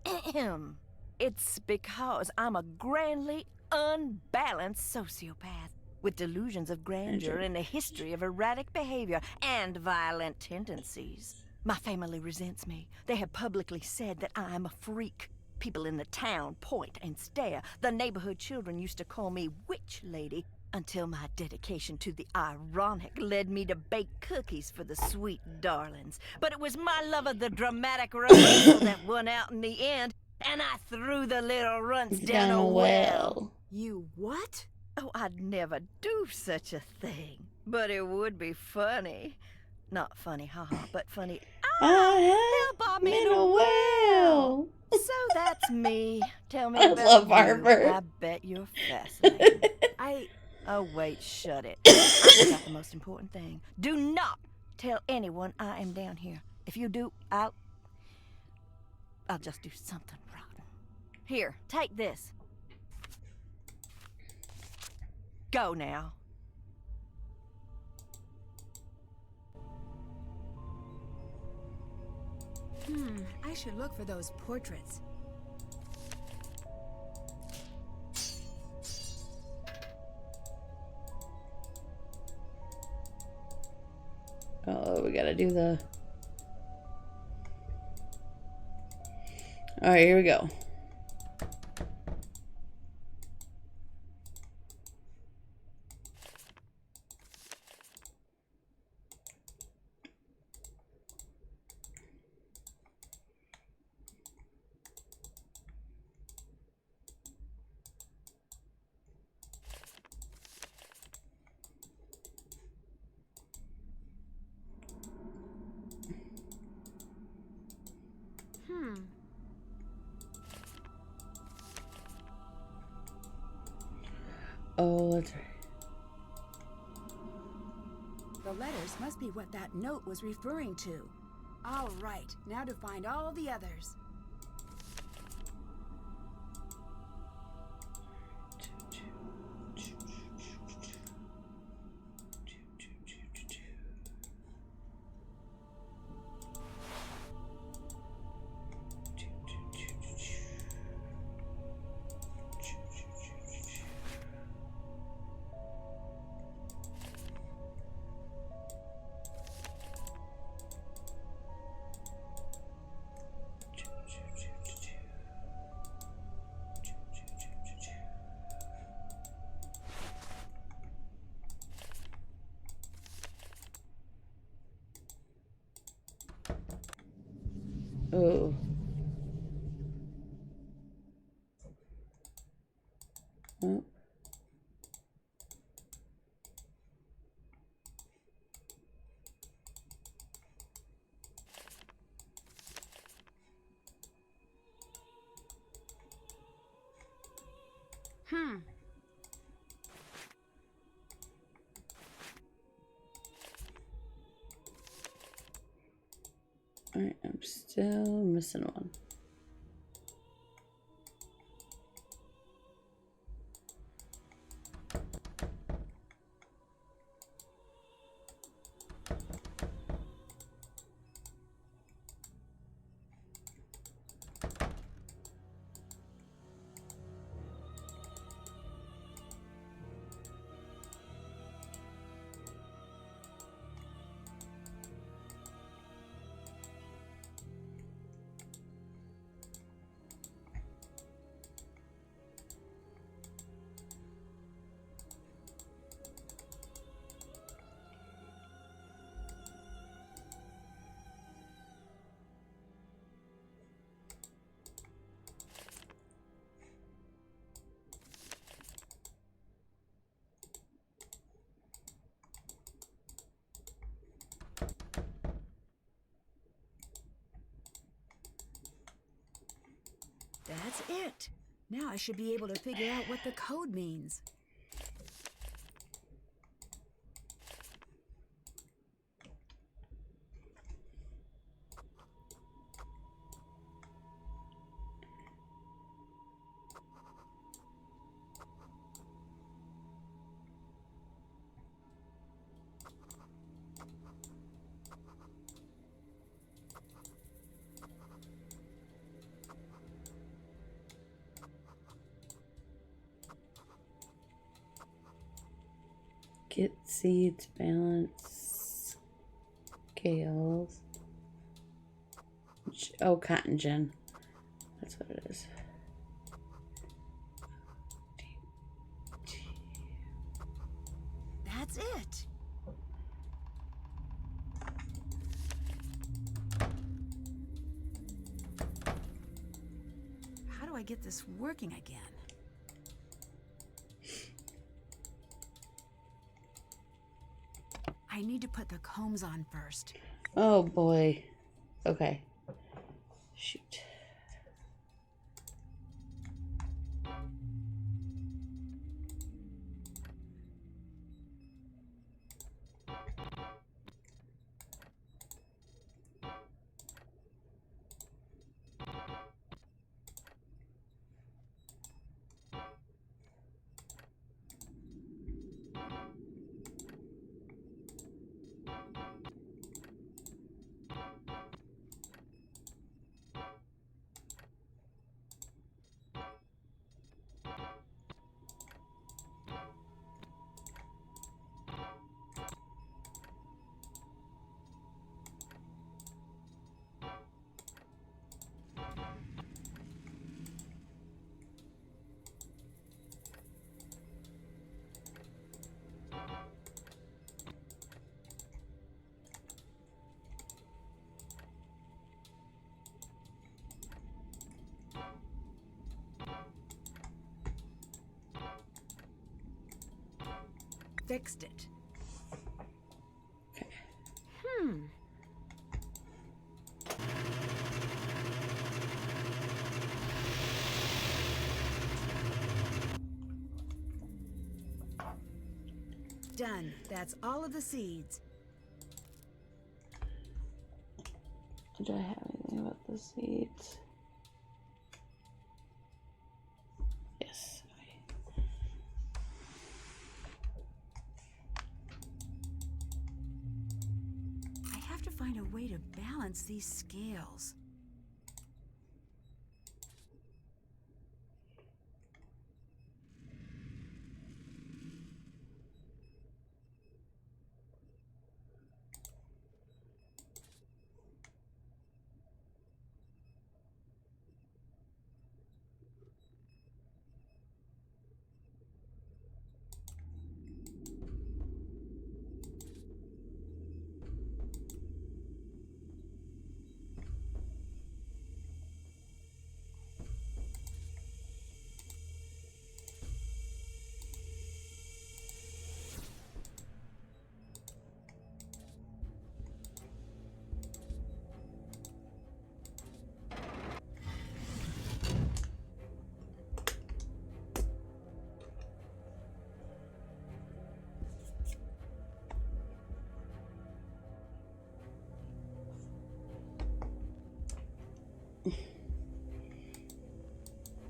Ahem. It's because I'm a grandly unbalanced sociopath with delusions of grandeur and a history of erratic behavior and violent tendencies. My family resents me. They have publicly said that I'm a freak. People in the town point and stare. The neighborhood children used to call me Witch Lady until my dedication to the ironic led me to bake cookies for the sweet darlings. But it was my love of the dramatic rehearsal that won out in the end, and I threw the little runts down a well. You what? Oh, I'd never do such a thing. But it would be funny. Not funny, haha, but funny. I help, I'm have in in a well. So that's me. Tell me I about love you. Harper. I bet you're fascinated. Oh, wait, shut it. I forgot the most important thing. Do not tell anyone I am down here. If you do, I'll just do something rotten. Here, take this. Go now. I should look for those portraits. Oh, we gotta do the... Alright, here we go. Oh, that's right. The letters must be what that note was referring to. All right, now to find all the others. Oh. Oh. Alright, I'm still missing one. That's it. Now I should be able to figure out what the code means. Get seeds, balance, scales. Oh, cotton gin. That's what it is. That's it. How do I get this working again? I need to put the combs on first. Oh boy. Okay. Shoot. Fixed it. Okay. Done. That's all of the seeds. Do I have anything about the seeds? Yes. Okay. I have to find a way to balance these scales.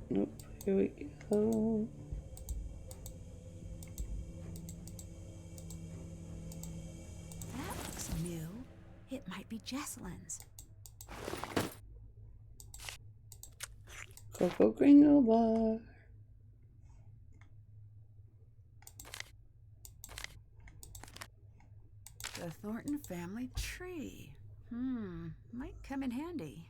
Nope. Here we go. That looks new. It might be Jesselyn's. Coco Gringo Bar. The Thornton family tree. Might come in handy.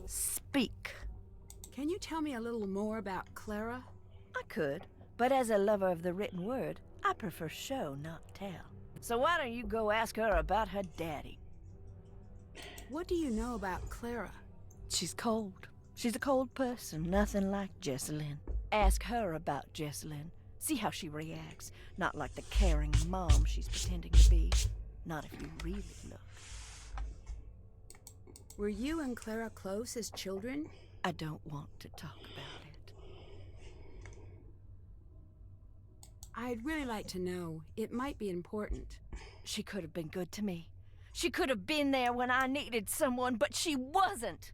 Speak. Can you tell me a little more about Clara? I could, but as a lover of the written word, I prefer show, not tell. So why don't you go ask her about her daddy? What do you know about Clara? She's cold. She's a cold person, nothing like Jesselyn. Ask her about Jesselyn. See how she reacts. Not like the caring mom she's pretending to be. Not if you really look. Were you and Clara close as children? I don't want to talk about it. I'd really like to know. It might be important. She could have been good to me. She could have been there when I needed someone, but she wasn't.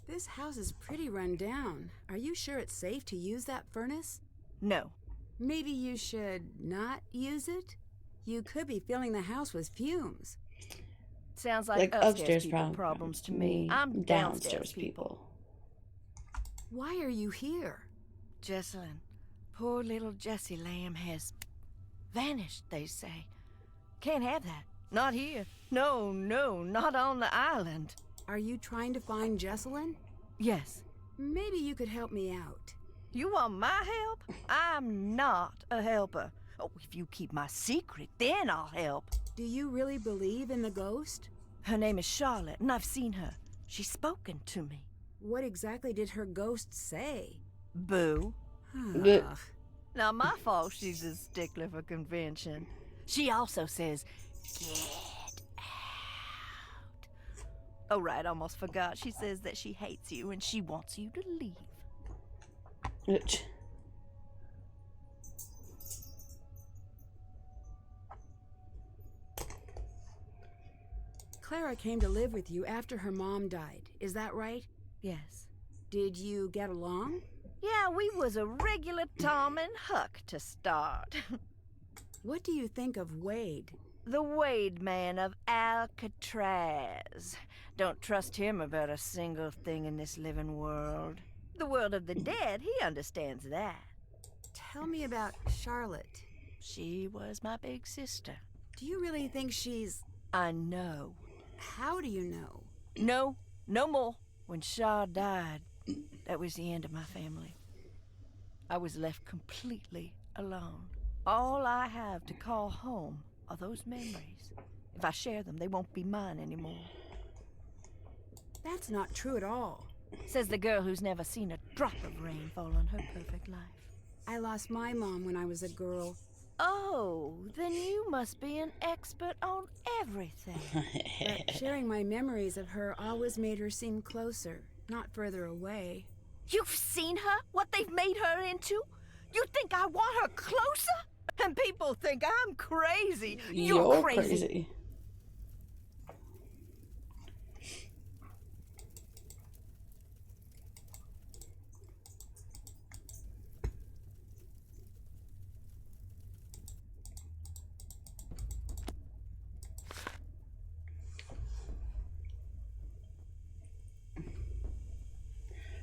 This house is pretty run down. Are you sure it's safe to use that furnace? No. Maybe you should not use it? You could be filling the house with fumes. Sounds like upstairs people problems to me. I'm downstairs downstairs people. Why are you here? Jesselyn, poor little Jessie Lamb has vanished, they say. Can't have that. Not here. No, not on the island. Are you trying to find Jesselyn? Yes. Maybe you could help me out. You want my help? I'm not a helper. Oh, if you keep my secret, then I'll help. Do you really believe in the ghost? Her name is Charlotte, and I've seen her. She's spoken to me. What exactly did her ghost say? Boo. Good. Not my fault she's a stickler for convention. She also says, get out. Oh, right, almost forgot. She says that she hates you and she wants you to leave. Which? Clara came to live with you after her mom died. Is that right? Yes. Did you get along? Yeah, we was a regular Tom and Huck to start. What do you think of Wade? The Wade man of Alcatraz. Don't trust him about a single thing in this living world. The world of the dead, he understands that. Tell me about Charlotte. She was my big sister. Do you really think she's... I know. How do you know? No, no more. When Shaw died, that was the end of my family. I was left completely alone. All I have to call home are those memories. If I share them, they won't be mine anymore. That's not true at all. Says the girl who's never seen a drop of rain fall on her perfect life. I lost my mom when I was a girl. Oh, then you must be an expert on everything. But sharing my memories of her always made her seem closer, not further away. You've seen her? What they've made her into? You think I want her closer? And people think I'm crazy. You're crazy.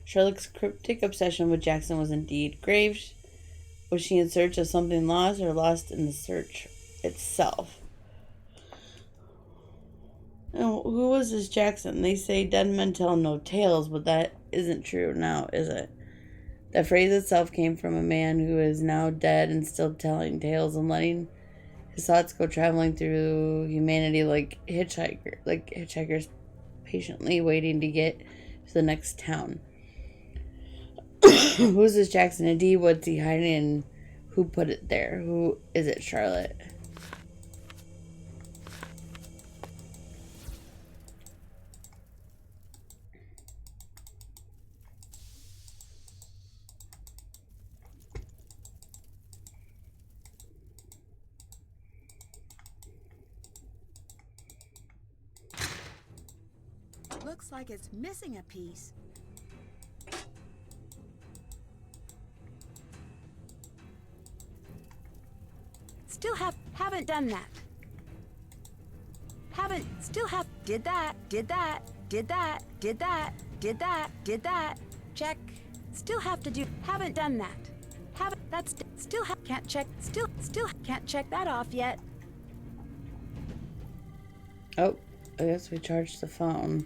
Charlotte's cryptic obsession with Jackson was indeed grave. Was she in search of something lost or lost in the search itself? And who was this Jackson? They say dead men tell no tales, but that isn't true now, is it? The phrase itself came from a man who is now dead and still telling tales and letting his thoughts go traveling through humanity like hitchhikers patiently waiting to get to the next town. Who's this Jackson? Indeed, what's he hiding and who put it there? Who is it, Charlotte? Looks like it's missing a piece. Still haven't done that. Did that. Check. Still have to do, haven't done that. Can't check, still can't check that off yet. Oh, I guess we charged the phone.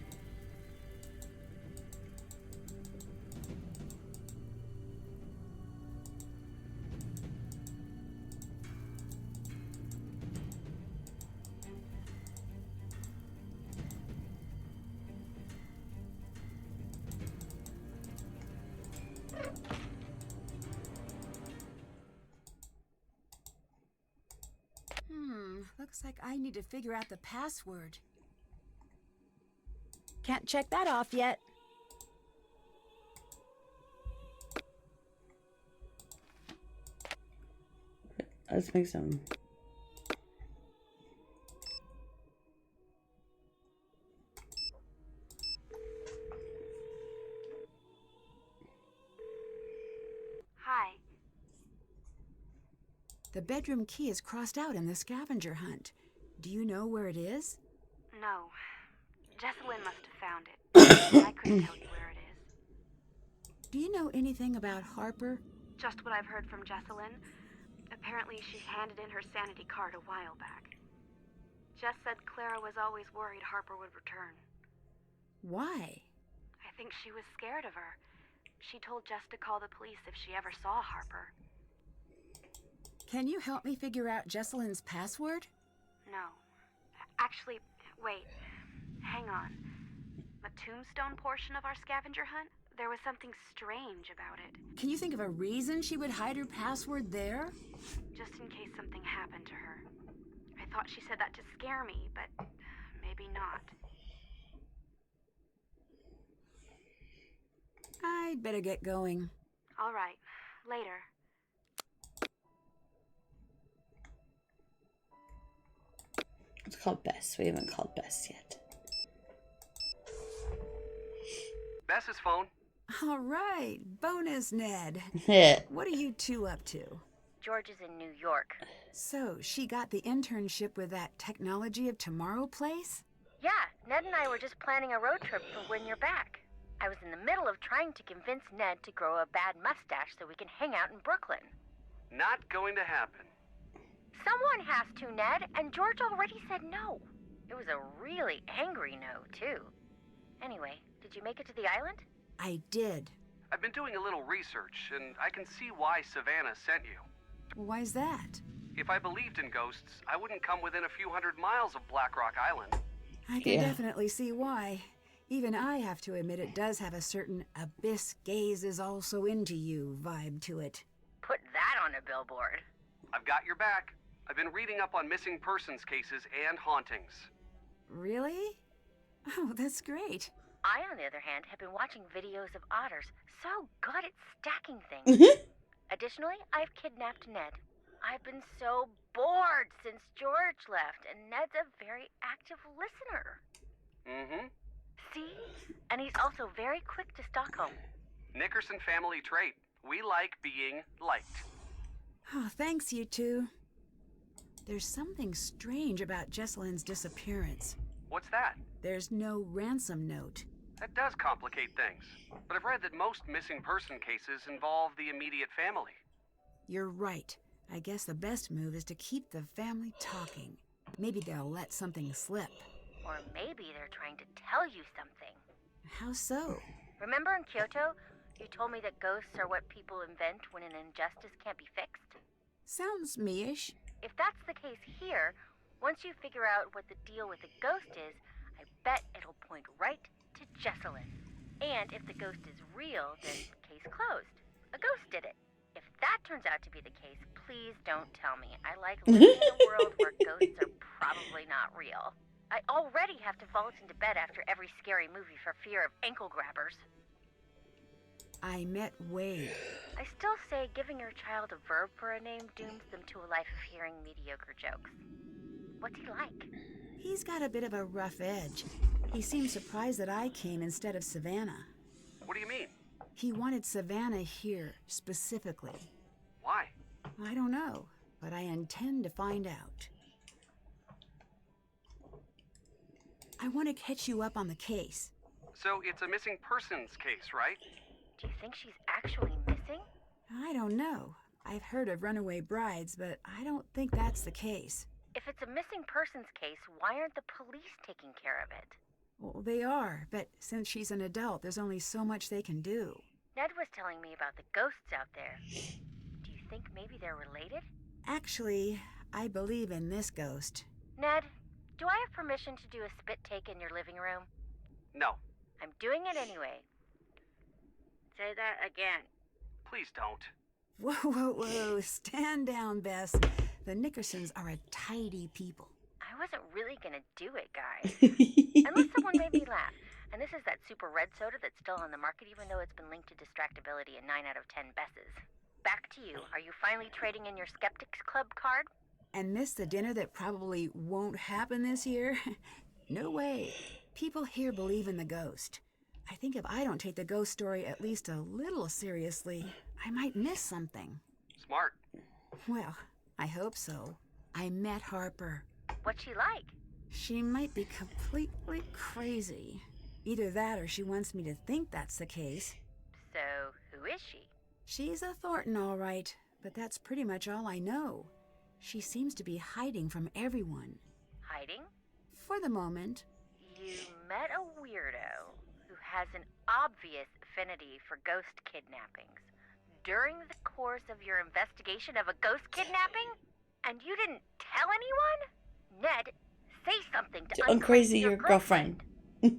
Looks like I need to figure out the password. Can't check that off yet. Let's make some. Hi. The bedroom key is crossed out in the scavenger hunt. Do you know where it is? No. Jessalyn must have found it. I couldn't tell you where it is. Do you know anything about Harper? Just what I've heard from Jessalyn. Apparently she handed in her sanity card a while back. Jess said Clara was always worried Harper would return. Why? I think she was scared of her. She told Jess to call the police if she ever saw Harper. Can you help me figure out Jessalyn's password? No. Actually, wait. Hang on. The tombstone portion of our scavenger hunt? There was something strange about it. Can you think of a reason she would hide her password there? Just in case something happened to her. I thought she said that to scare me, but maybe not. I'd better get going. All right. Later. It's called Bess. We haven't called Bess yet. Bess's phone. All right. Bonus, Ned. What are you two up to? George is in New York. So, she got the internship with that Technology of Tomorrow place? Yeah, Ned and I were just planning a road trip for when you're back. I was in the middle of trying to convince Ned to grow a bad mustache so we can hang out in Brooklyn. Not going to happen. Someone has to, Ned, and George already said no. It was a really angry no, too. Anyway, did you make it to the island? I did. I've been doing a little research, and I can see why Savannah sent you. Why's that? If I believed in ghosts, I wouldn't come within a few hundred miles of Black Rock Island. I can definitely see why. Even I have to admit it does have a certain abyss gaze is also into you vibe to it. Put that on a billboard. I've got your back. I've been reading up on missing persons cases and hauntings. Really? Oh, that's great. I, on the other hand, have been watching videos of otters so good at stacking things. Additionally, I've kidnapped Ned. I've been so bored since George left, and Ned's a very active listener. Mm-hmm. See? And he's also very quick to Stockholm. Nickerson family trait. We like being liked. Oh, thanks, you two. There's something strange about Jesselyn's disappearance. What's that? There's no ransom note. That does complicate things. But I've read that most missing person cases involve the immediate family. You're right. I guess the best move is to keep the family talking. Maybe they'll let something slip. Or maybe they're trying to tell you something. How so? Remember in Kyoto, you told me that ghosts are what people invent when an injustice can't be fixed? Sounds me-ish. If that's the case here, once you figure out what the deal with the ghost is, I bet it'll point right to Jesselyn. And if the ghost is real, then case closed. A ghost did it. If that turns out to be the case, please don't tell me. I like living in a world where ghosts are probably not real. I already have to vault into bed after every scary movie for fear of ankle grabbers. I met Wade. I still say giving your child a verb for a name dooms them to a life of hearing mediocre jokes. What's he like? He's got a bit of a rough edge. He seemed surprised that I came instead of Savannah. What do you mean? He wanted Savannah here, specifically. Why? I don't know, but I intend to find out. I want to catch you up on the case. So it's a missing persons case, right? Do you think she's actually missing? I don't know. I've heard of runaway brides, but I don't think that's the case. If it's a missing persons case, why aren't the police taking care of it? Well, they are, but since she's an adult, there's only so much they can do. Ned was telling me about the ghosts out there. Do you think maybe they're related? Actually, I believe in this ghost. Ned, do I have permission to do a spit take in your living room? No. I'm doing it anyway. Say that again. Please don't. Whoa, whoa, whoa. Stand down, Bess. The Nickersons are a tidy people. I wasn't really gonna do it, guys. Unless someone made me laugh. And this is that super red soda that's still on the market even though it's been linked to distractibility in 9 out of 10 Besses. Back to you. Are you finally trading in your Skeptics Club card? And this the dinner that probably won't happen this year? No way. People here believe in the ghost. I think if I don't take the ghost story at least a little seriously, I might miss something. Smart. Well, I hope so. I met Harper. What's she like? She might be completely crazy. Either that or she wants me to think that's the case. So, who is she? She's a Thornton, all right, but that's pretty much all I know. She seems to be hiding from everyone. Hiding? For the moment. You met a weirdo who has an obvious affinity for ghost kidnappings during the course of your investigation of a ghost kidnapping? And you didn't tell anyone? Ned, say something to uncrazy your girlfriend.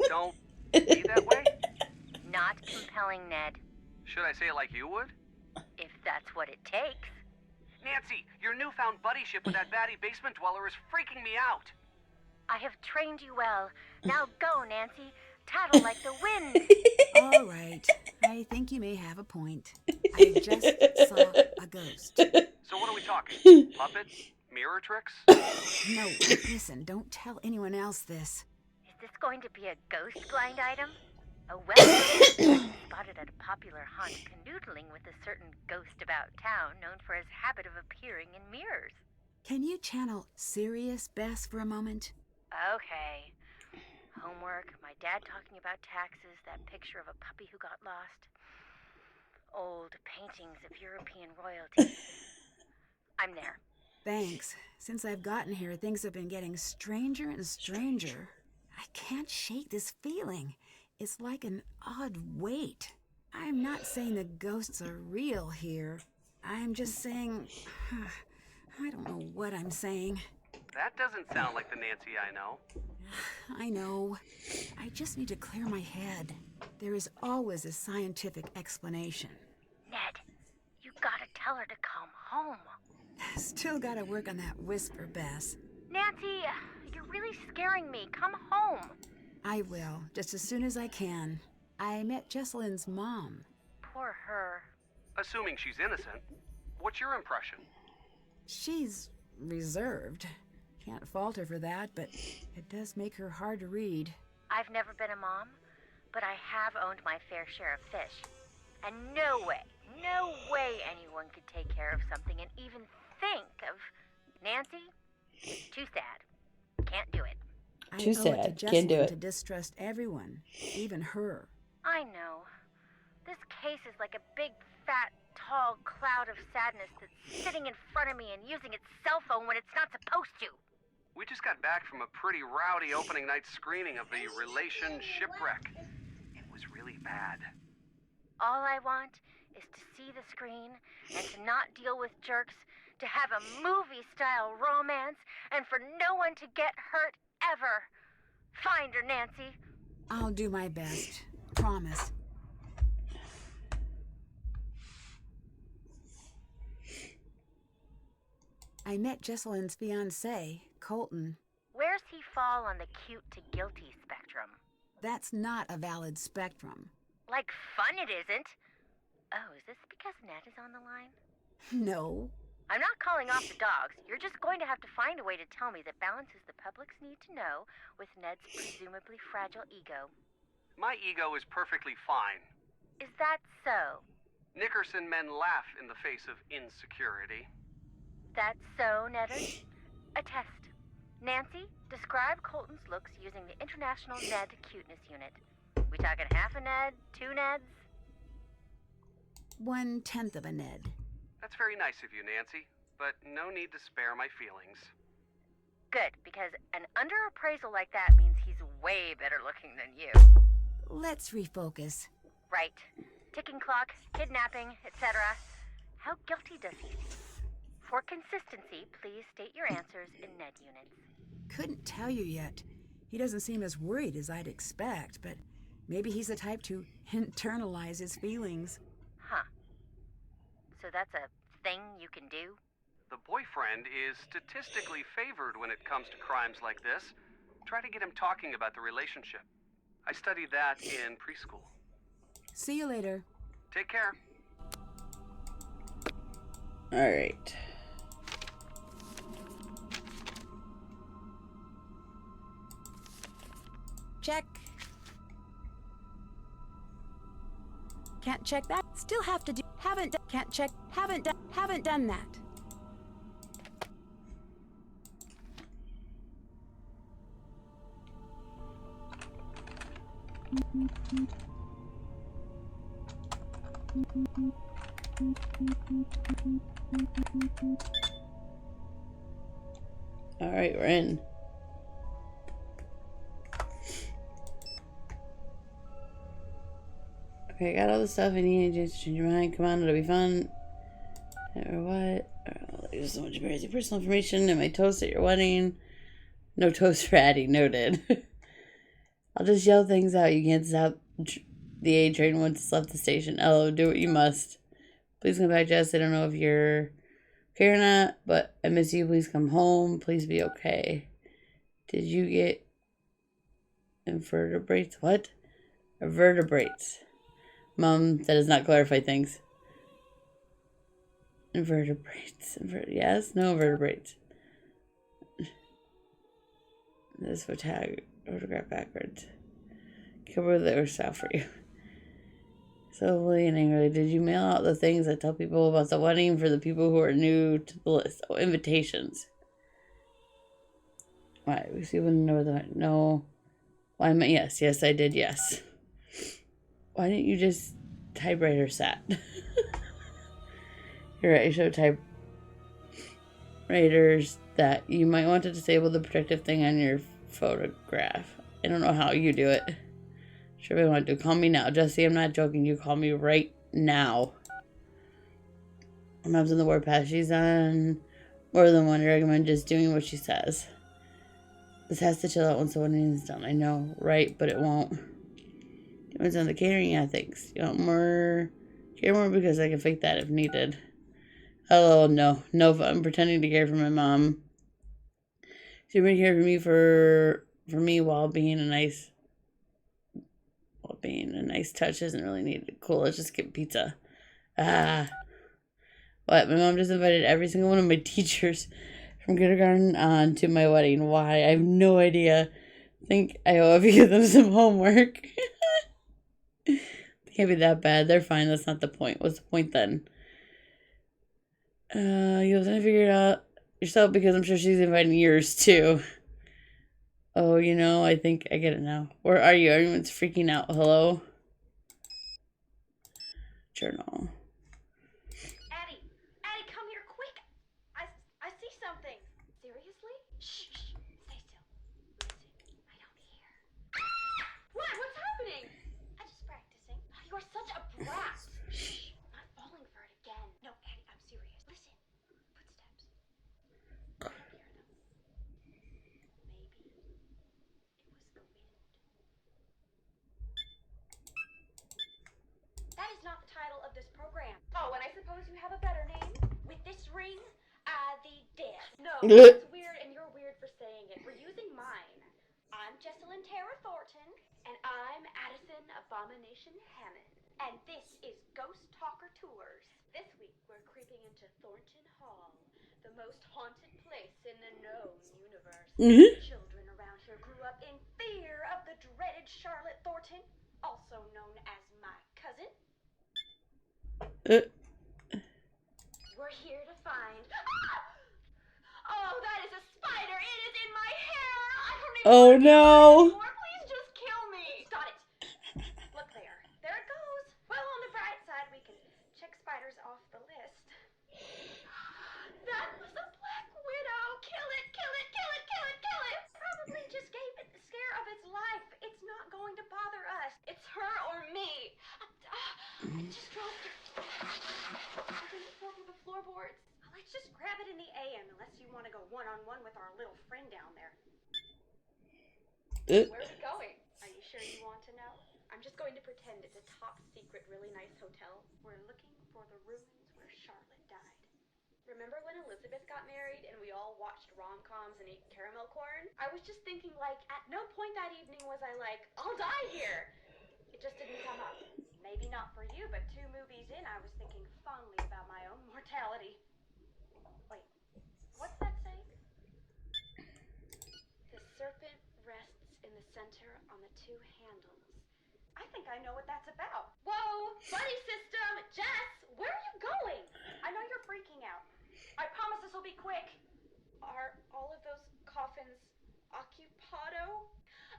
Don't be that way. Not compelling, Ned. Should I say it like you would? If that's what it takes. Nancy, your newfound buddyship with that batty basement dweller is freaking me out. I have trained you well. Now go, Nancy. Tattle like the wind. All right. I think you may have a point. I just saw a ghost. So what are we talking? Puppets? Mirror tricks? No, listen, don't tell anyone else this. Is this going to be a ghost blind item? A well spotted at a popular haunt canoodling with a certain ghost about town known for his habit of appearing in mirrors. Can you channel Sirius Bess for a moment? Okay. Homework, my dad talking about taxes, that picture of a puppy who got lost. Old paintings of European royalty. I'm there. Thanks. Since I've gotten here, things have been getting stranger and stranger. I can't shake this feeling. It's like an odd weight. I'm not saying the ghosts are real here. I'm just saying... I don't know what I'm saying. That doesn't sound like the Nancy I know. I know. I just need to clear my head. There is always a scientific explanation. Ned, you gotta tell her to come home. Still gotta work on that whisper, Bess. Nancy, you're really scaring me. Come home. I will, just as soon as I can. I met Jesselyn's mom. Poor her. Assuming she's innocent, what's your impression? She's reserved. Can't fault her for that, but it does make her hard to read. I've never been a mom, but I have owned my fair share of fish. And no way anyone could take care of something and even think of... Nancy? Too sad. Can't do it. Too sad. I owe it to Can't do Jesselyn it. to distrust everyone, even her. I know. This case is like a big, fat, tall cloud of sadness that's sitting in front of me and using its cell phone when it's not supposed to. We just got back from a pretty rowdy opening night screening of the Relation Shipwreck. It was really bad. All I want is to see the screen and to not deal with jerks, to have a movie-style romance, and for no one to get hurt ever. Find her, Nancy. I'll do my best. Promise. I met Jesselyn's fiancé, Colton. Where's he fall on the cute to guilty spectrum? That's not a valid spectrum. Like fun it isn't. Oh, is this because Ned is on the line? No. I'm not calling off the dogs. You're just going to have to find a way to tell me that balances the public's need to know with Ned's presumably fragile ego. My ego is perfectly fine. Is that so? Nickerson men laugh in the face of insecurity. That's so, Neddard? A test. Nancy, describe Colton's looks using the International Ned Cuteness Unit. We talking half a Ned? 2 Neds? 1/10 of a Ned. That's very nice of you, Nancy, but no need to spare my feelings. Good, because an underappraisal like that means he's way better looking than you. Let's refocus. Right. Ticking clock, kidnapping, etc. How guilty does he seem? For consistency, please state your answers in Ned units. Couldn't tell you yet. He doesn't seem as worried as I'd expect, but maybe he's the type to internalize his feelings. Huh. So that's a thing you can do? The boyfriend is statistically favored when it comes to crimes like this. Try to get him talking about the relationship. I studied that in preschool. See you later. Take care. All right. Check. Can't check that. Still have to do. Haven't done. Can't check. Haven't done that. All right, we're in. Okay, I got all the stuff I need. Just change your mind. Come on, it'll be fun. Or what? There's so much crazy personal information and my toast at your wedding. No toast for Addie, noted. I'll just yell things out. You can't stop the A train once it's left the station. Oh, do what you must. Please come back, Jess. I don't know if you're okay or not, but I miss you. Please come home. Please be okay. Did you get invertebrates? What? Vertebrates. Mom, that does not clarify things. Invertebrates. Yes? No vertebrates. This photograph backwards. Cover the or south for you. Slowly and angrily, did you mail out the things that tell people about the wedding for the people who are new to the list? Oh, invitations. Why? We see when know the no. Why? Yes, I did. Yes. Why didn't you just typewriter sat? You're right. I should have writers that you might want to disable the protective thing on your photograph. I don't know how you do it. Sure, if I want to. Call me now. Jesse, I'm not joking. You call me right now. My mom's on the warpath. She's on more than one. I recommend just doing what she says. This has to chill out when someone is done. I know, right? But it won't. Depends on the catering. Yeah, thanks. You want more? Care more because I can fake that if needed. Oh, no. No, I'm pretending to care for my mom. She's been here for me while being a nice touch isn't really needed. Cool, let's just get pizza. What? My mom just invited every single one of my teachers from kindergarten on to my wedding. Why? I have no idea. I think I owe you give them some homework. It can't be that bad. They're fine. That's not the point. What's the point then? You'll have to figure it out yourself because I'm sure she's inviting yours too. Oh, you know, I think I get it now. Where are you? Everyone's freaking out. Hello? Journal. Addie, come here quick. I see something. Seriously? Shh, stay still. Listen, I don't hear. What? What's happening? I'm just practicing. You are such a brat. Shh, I'm not falling for it again. No, Addie, I'm serious. Listen, footsteps. I don't hear them. Maybe it was the wind. That is not the title of this program. Oh, and I suppose you have a better name? With this ring? The Death. No, that's weird, and you're weird for saying it. We're using mine. I'm Jessalyn Tara Thornton, and I'm Addison Abomination Hammond. And this is Ghost Talker Tours. This week, we're creeping into Thornton Hall, the most haunted place in the known universe. Children around here grew up in fear of the dreaded Charlotte Thornton, also known as my cousin. We're here to find... Oh, that is a spider! It is in my hair! I don't even Oh want to be alive no! anymore. Please just kill me! Got it! Look there. There it goes! Well, on the bright side, we can check spiders off the list. That was a black widow! Kill it! Kill it! Kill it! Kill it! Kill it! Probably just gave it the scare of its life. It's not going to bother us. It's her or me. I just dropped it. I think it fell through the floorboards. Let's just grab it in the AM, unless you want to go one-on-one with our little friend down there. Where are we going? Are you sure you want to know? I'm just going to pretend it's a top-secret, really nice hotel. We're looking for the rooms where Charlotte died. Remember when Elizabeth got married and we all watched rom-coms and ate caramel corn? I was just thinking, like, at no point that evening was I like, I'll die here. It just didn't come up. Maybe not for you, but 2 movies in, I was thinking fondly about my own mortality. Wait, what's that saying? The serpent rests in the center on the 2 handles. I think I know what that's about. Whoa, buddy system! Jess, where are you going? I know you're freaking out. I promise this will be quick. Are all of those coffins occupado?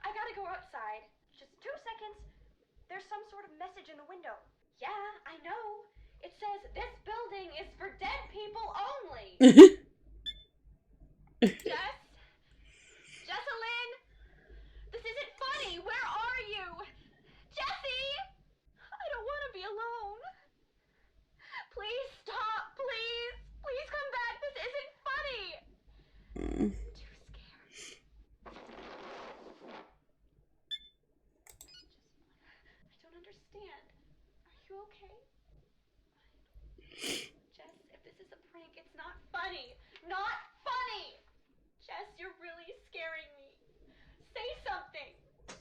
I gotta go outside. Just 2 seconds. There's some sort of message in the window. Yeah, I know. It says, this building is for dead people only. Jess? Jessalyn? This isn't funny. Where are you? Jessie! I don't want to be alone. Please stop, please. Please come back. This isn't funny. I'm too scared. I don't understand. Are you okay? Jess, if this is a prank, it's not funny. Not funny! Jess, you're really scaring me. Say something.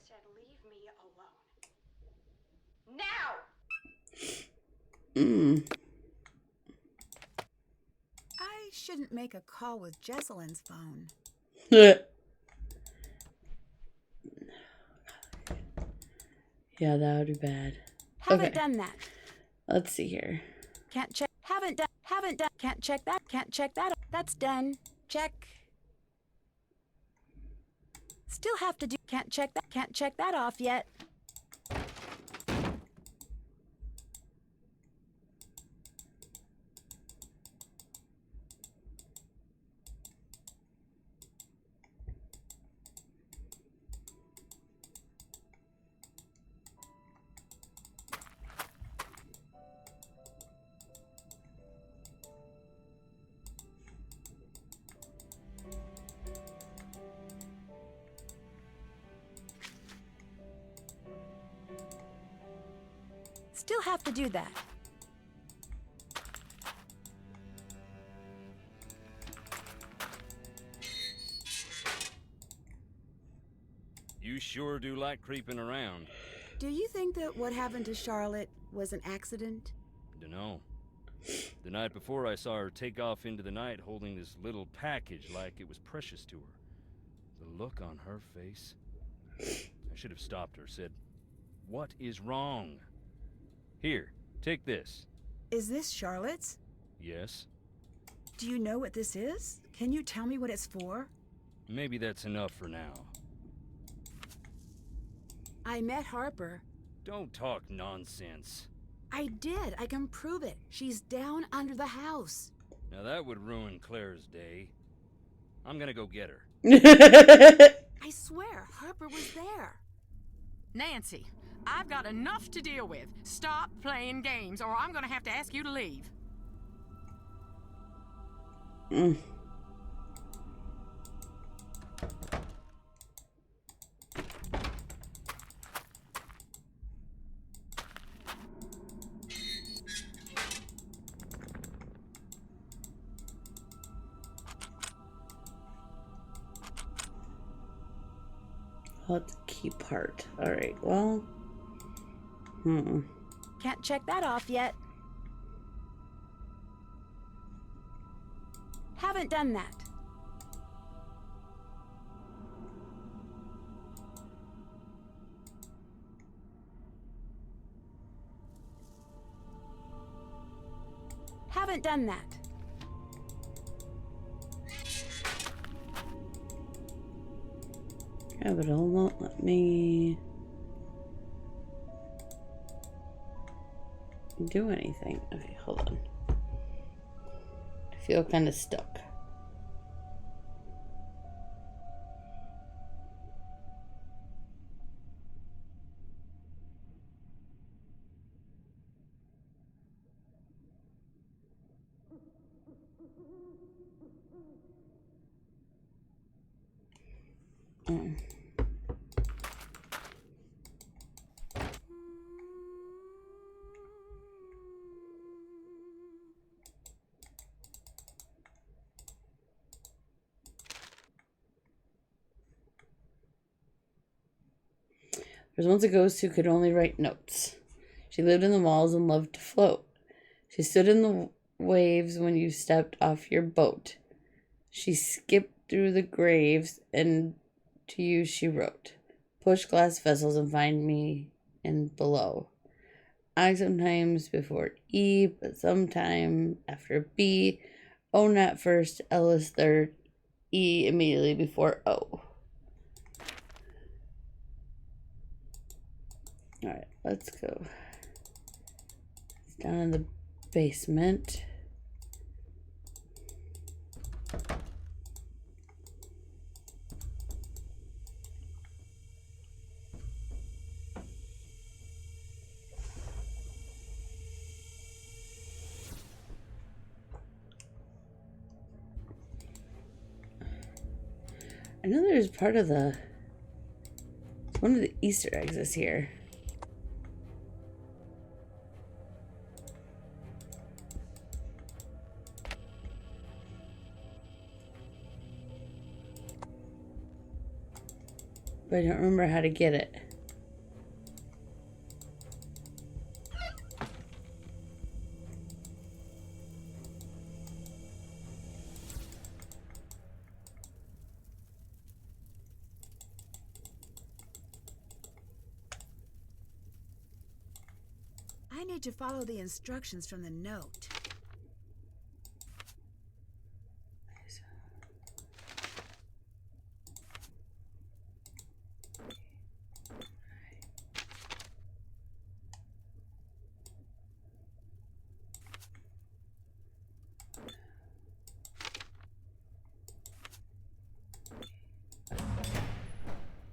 Said leave me alone. Now! I shouldn't make a call with Jessalyn's phone. Yeah, that would be bad. Haven't done that. Let's see here. Can't check. Haven't done. Can't check that. Can't check that. That's done. Check. Still have to do. Can't check that. Can't check that off yet. Still have to do that. You sure do like creeping around. Do you think that what happened to Charlotte was an accident? Dunno. The night before, I saw her take off into the night holding this little package like it was precious to her. The look on her face. I should have stopped her, said, "What is wrong?" "Here, take this." Is this Charlotte's? "Yes." Do you know what this is? Can you tell me what it's for? "Maybe that's enough for now." I met Harper. Don't talk nonsense. I did. I can prove it. She's down under the house. Now that would ruin Claire's day. I'm gonna go get her. I swear, Harper was there. Nancy, I've got enough to deal with. Stop playing games, or I'm gonna have to ask you to leave. What key part? Alright, well. Can't check that off yet. Haven't done that. Haven't done that. Yeah, but it won't let me do anything. Okay, hold on. I feel kind of stuck. There was once a ghost who could only write notes. She lived in the walls and loved to float. She stood in the waves when you stepped off your boat. She skipped through the graves, and to you she wrote. Push glass vessels and find me in below. I sometimes before E, but sometime after B. O not first, L is third, E immediately before O. Alright, let's go. It's down in the basement. I know there's part of the... one of the Easter eggs is here. But I don't remember how to get it. I need to follow the instructions from the note.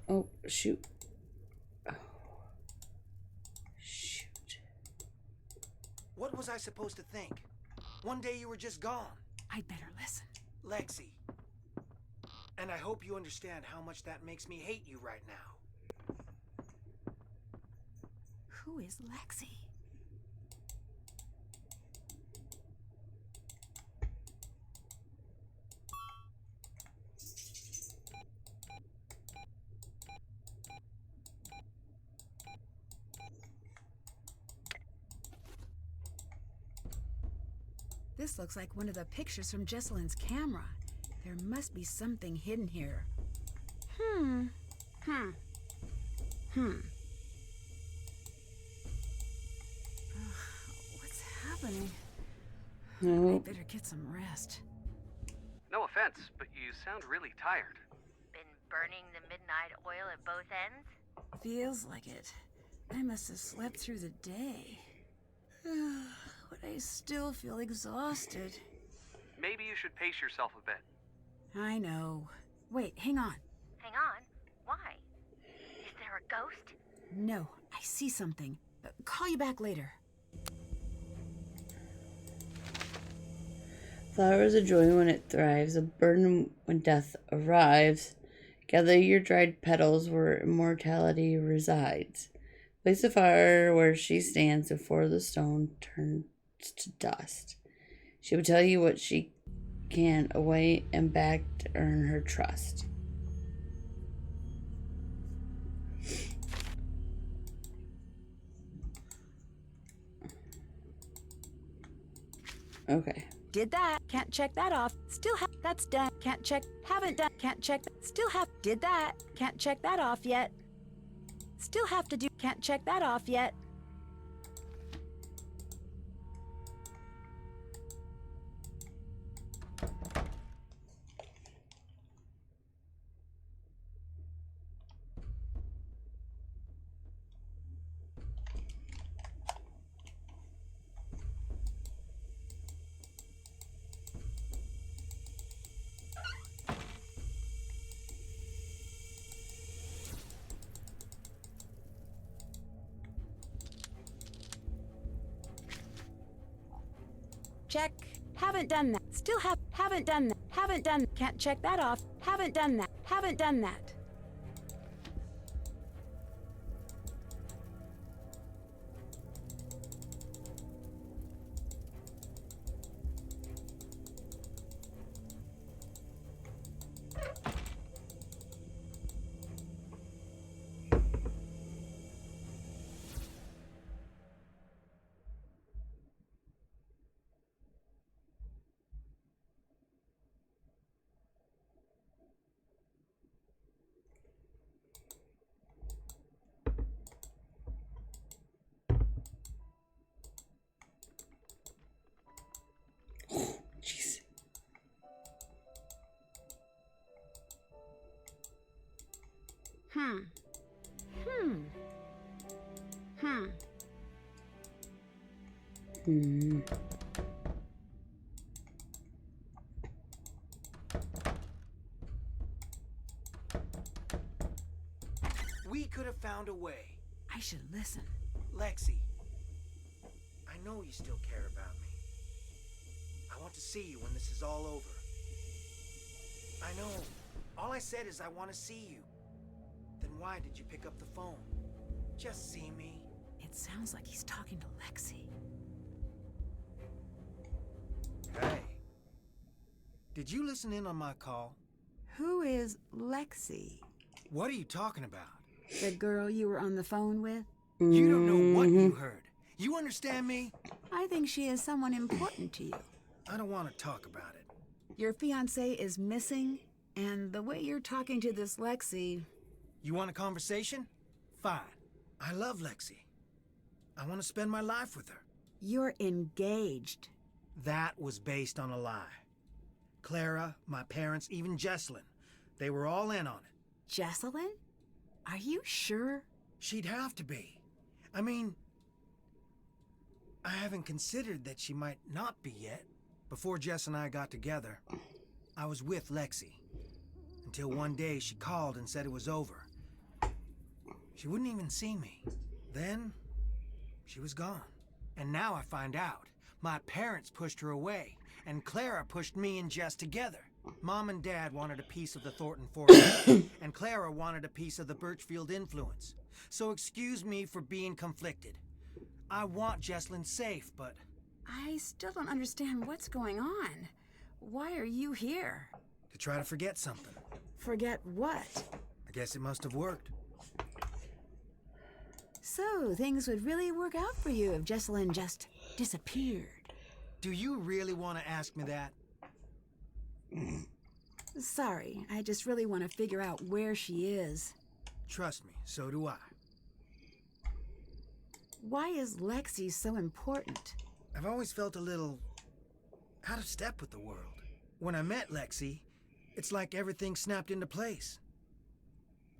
Oh, shoot. Oh. Shoot. What was I supposed to think? One day you were just gone. I'd better listen. Lexi. And I hope you understand how much that makes me hate you right now. Who is Lexi? This looks like one of the pictures from Jesselyn's camera. There must be something hidden here. What's happening? I No. better get some rest. No offense, but you sound really tired. Been burning the midnight oil at both ends? Feels like it. I must have slept through the day. But I still feel exhausted. Maybe you should pace yourself a bit. I know. Wait, hang on. Hang on. Why? Is there a ghost? No, I see something. Call you back later. Flower is a joy when it thrives, a burden when death arrives. Gather your dried petals where immortality resides. Place the fire where she stands before the stone turns to dust. She will tell you what she can away and back to earn her trust. Okay. Did that. Can't check that off. Still have. That's done. Can't check. Haven't done. Can't check. Still have. Did that. Can't check that off yet. Still have to do. Can't check that off yet. Check. Haven't done that. Still have. Haven't done that. Haven't done. Can't check that off. Haven't done that. Haven't done that. Jeez. We could have found a way. I should listen. Lexi, I know you still care about me. I want to see you when this is all over. I know. All I said is I want to see you. Then why did you pick up the phone? Just see me. It sounds like he's talking to Lexi. Hey. Did you listen in on my call? Who is Lexi? What are you talking about? The girl you were on the phone with? You don't know what you heard. You understand me? I think she is someone important to you. I don't want to talk about it. Your fiancé is missing, and the way you're talking to this Lexi... You want a conversation? Fine. I love Lexi. I want to spend my life with her. You're engaged. That was based on a lie. Clara, my parents, even Jesselyn, they were all in on it. Jesselyn? Are you sure? She'd have to be. I mean, I haven't considered that she might not be yet. Before Jess and I got together, I was with Lexi. Until one day she called and said it was over. She wouldn't even see me. Then, she was gone. And now I find out. My parents pushed her away, and Clara pushed me and Jess together. Mom and Dad wanted a piece of the Thornton fortune, and Clara wanted a piece of the Birchfield influence. So excuse me for being conflicted. I want Jesselyn safe, but... I still don't understand what's going on. Why are you here? To try to forget something. Forget what? I guess it must have worked. So, things would really work out for you if Jesselyn just disappeared. Do you really want to ask me that? Sorry, I just really want to figure out where she is. Trust me, so do I. Why is Lexi so important? I've always felt a little out of step with the world. When I met Lexi, it's like everything snapped into place.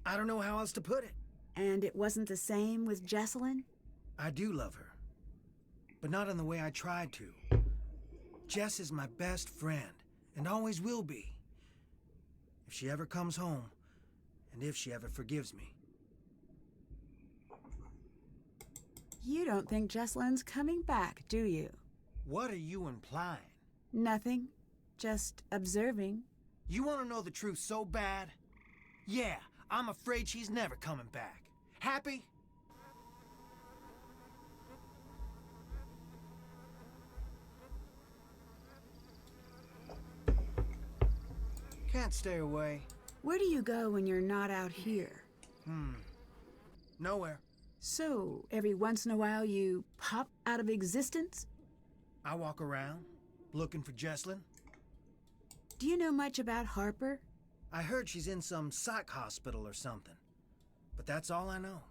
I don't know how else to put it. And it wasn't the same with Jessalyn? I do love her, but not in the way I tried to. Jess is my best friend, and always will be. If she ever comes home, and if she ever forgives me. You don't think Jessalyn's coming back, do you? What are you implying? Nothing. Just observing. You want to know the truth so bad? Yeah, I'm afraid she's never coming back. Happy? Can't stay away. Where do you go when you're not out here? Nowhere. So, every once in a while you pop out of existence? I walk around, looking for Jessalyn. Do you know much about Harper? I heard she's in some psych hospital or something. But that's all I know.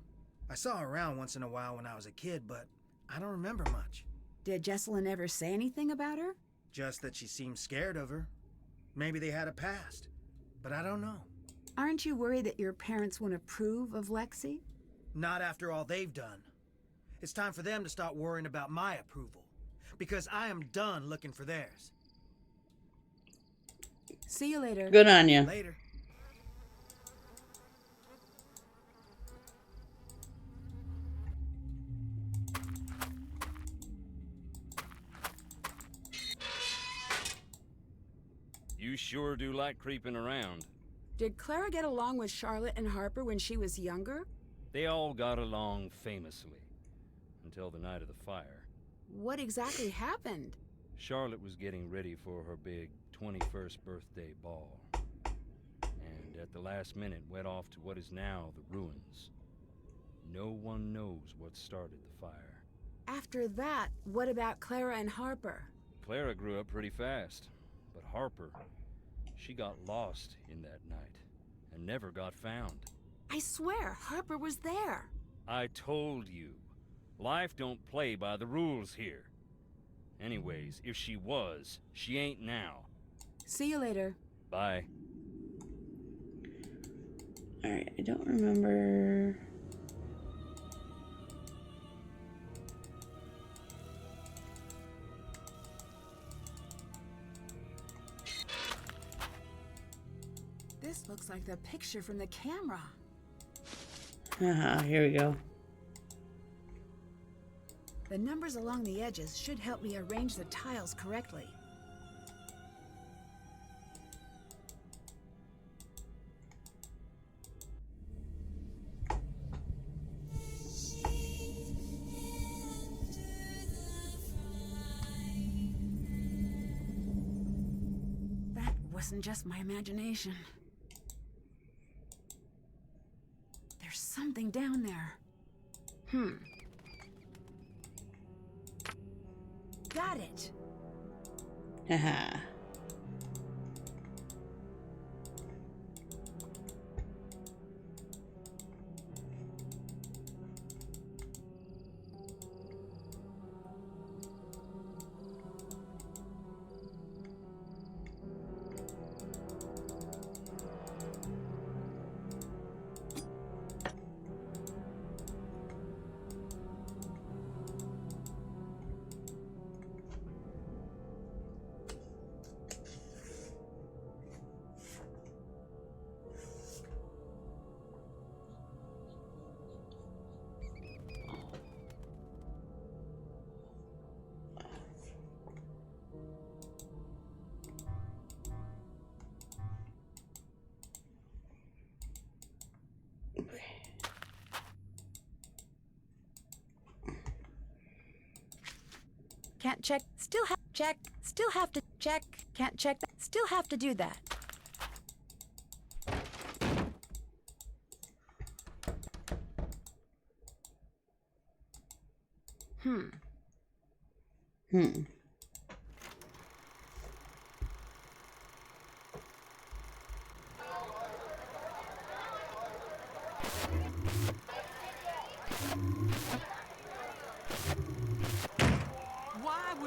I saw her around once in a while when I was a kid, but I don't remember much. Did Jessalyn ever say anything about her? Just that she seemed scared of her. Maybe they had a past, but I don't know. Aren't you worried that your parents won't approve of Lexi? Not after all they've done. It's time for them to start worrying about my approval, because I am done looking for theirs. See you later. Good on you. Later. You sure do like creeping around. Did Clara get along with Charlotte and Harper when she was younger? They all got along famously. Until the night of the fire. What exactly happened? Charlotte was getting ready for her big 21st birthday ball. And at the last minute went off to what is now the ruins. No one knows what started the fire. After that, what about Clara and Harper? Clara grew up pretty fast. But Harper, she got lost in that night and never got found. I swear, Harper was there. I told you, life don't play by the rules here. Anyways, if she was, she ain't now. See you later. Bye. Alright, I don't remember. This looks like the picture from the camera. Here we go. The numbers along the edges should help me arrange the tiles correctly. That wasn't just my imagination. There's something down there. Got it. Haha. Can't check. Still have check. Still have to check. Can't check that. Still have to do that.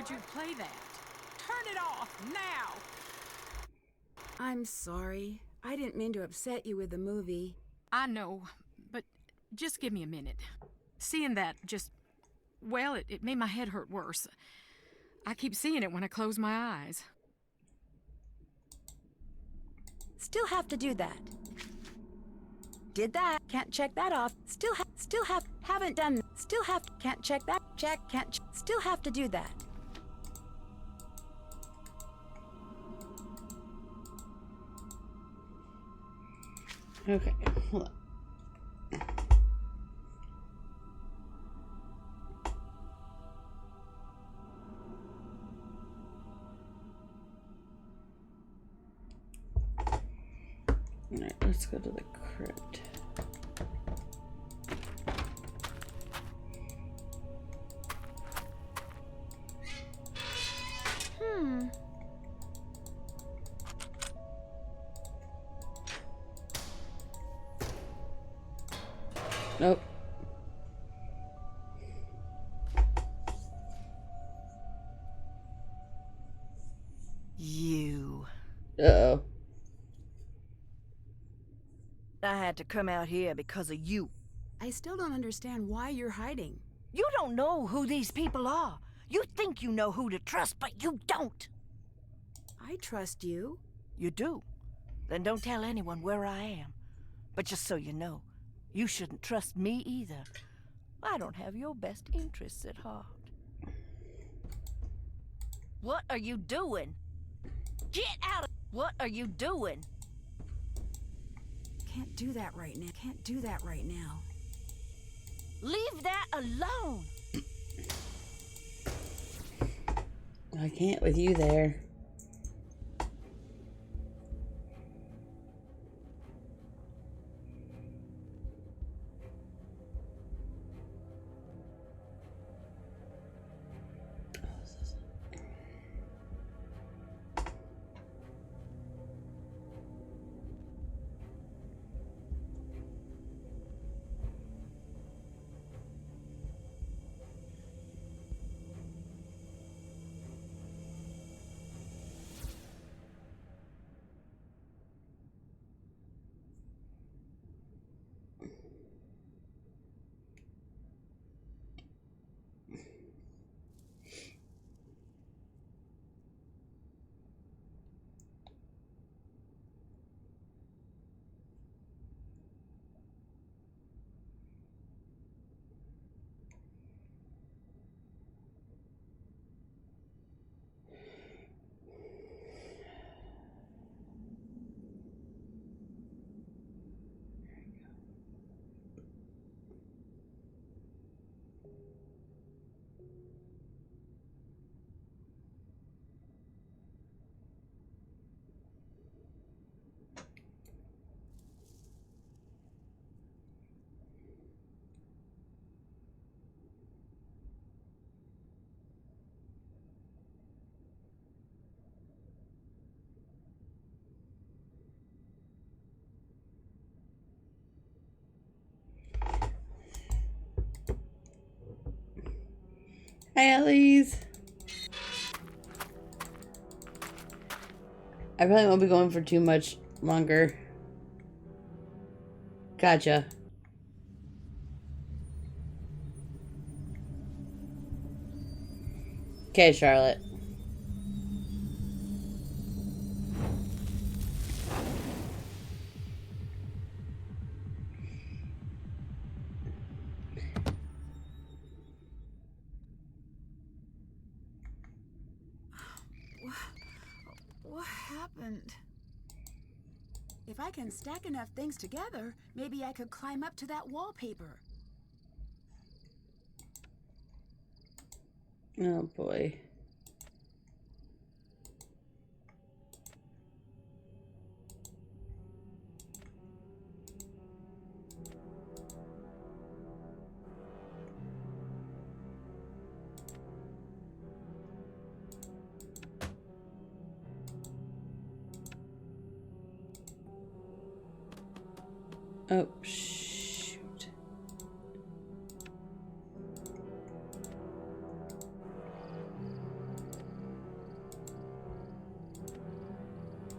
would you play that? Turn it off now! I'm sorry. I didn't mean to upset you with the movie. I know, but just give me a minute. Seeing that just, well, it made my head hurt worse. I keep seeing it when I close my eyes. Still have to do that. Did that. Can't check that off. Haven't done. Can't check that. Still have to do that. Okay, hold on. Alright, let's go to the crypt. Nope. You. Uh-oh. I had to come out here because of you. I still don't understand why you're hiding. You don't know who these people are. You think you know who to trust, but you don't. I trust you. You do? Then don't tell anyone where I am. But just so you know, you shouldn't trust me either. I don't have your best interests at heart. What are you doing? Get out of... What are you doing? Can't do that right now. Can't do that right now. Leave that alone. I can't with you there. Hi, Ellie's. I probably won't be going for too much longer. Gotcha. Okay, Charlotte. What happened? If I can stack enough things together, maybe I could climb up to that wallpaper. Oh boy. Oh, shoot.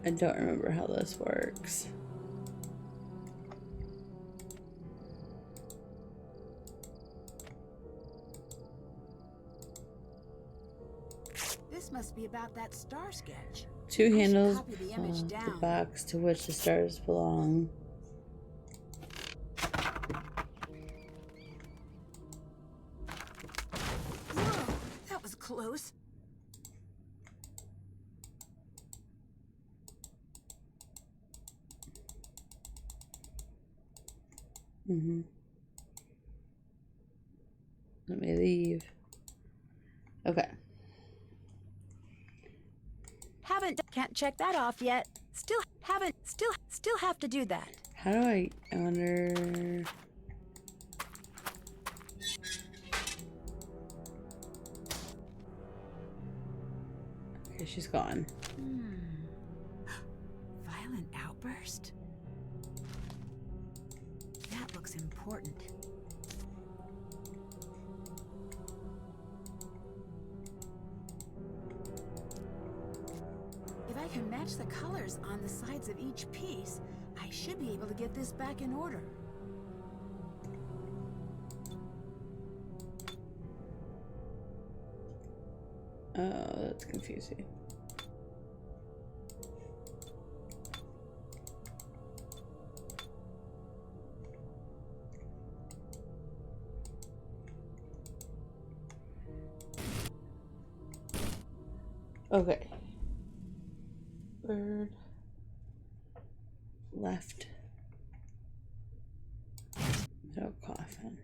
I don't remember how this works. This must be about that star sketch. Two I should handles, copy the image the down. box to which the stars belong. Whoa, that was close. Let me leave. Okay. Can't check that off yet. Still have to do that. How do I wonder? Okay, she's gone. Violent outburst? That looks important. If I can match the colors on the sides of each piece, I should be able to get this back in order. Oh, that's confusing. Okay. Bird. Left. Middle coffin.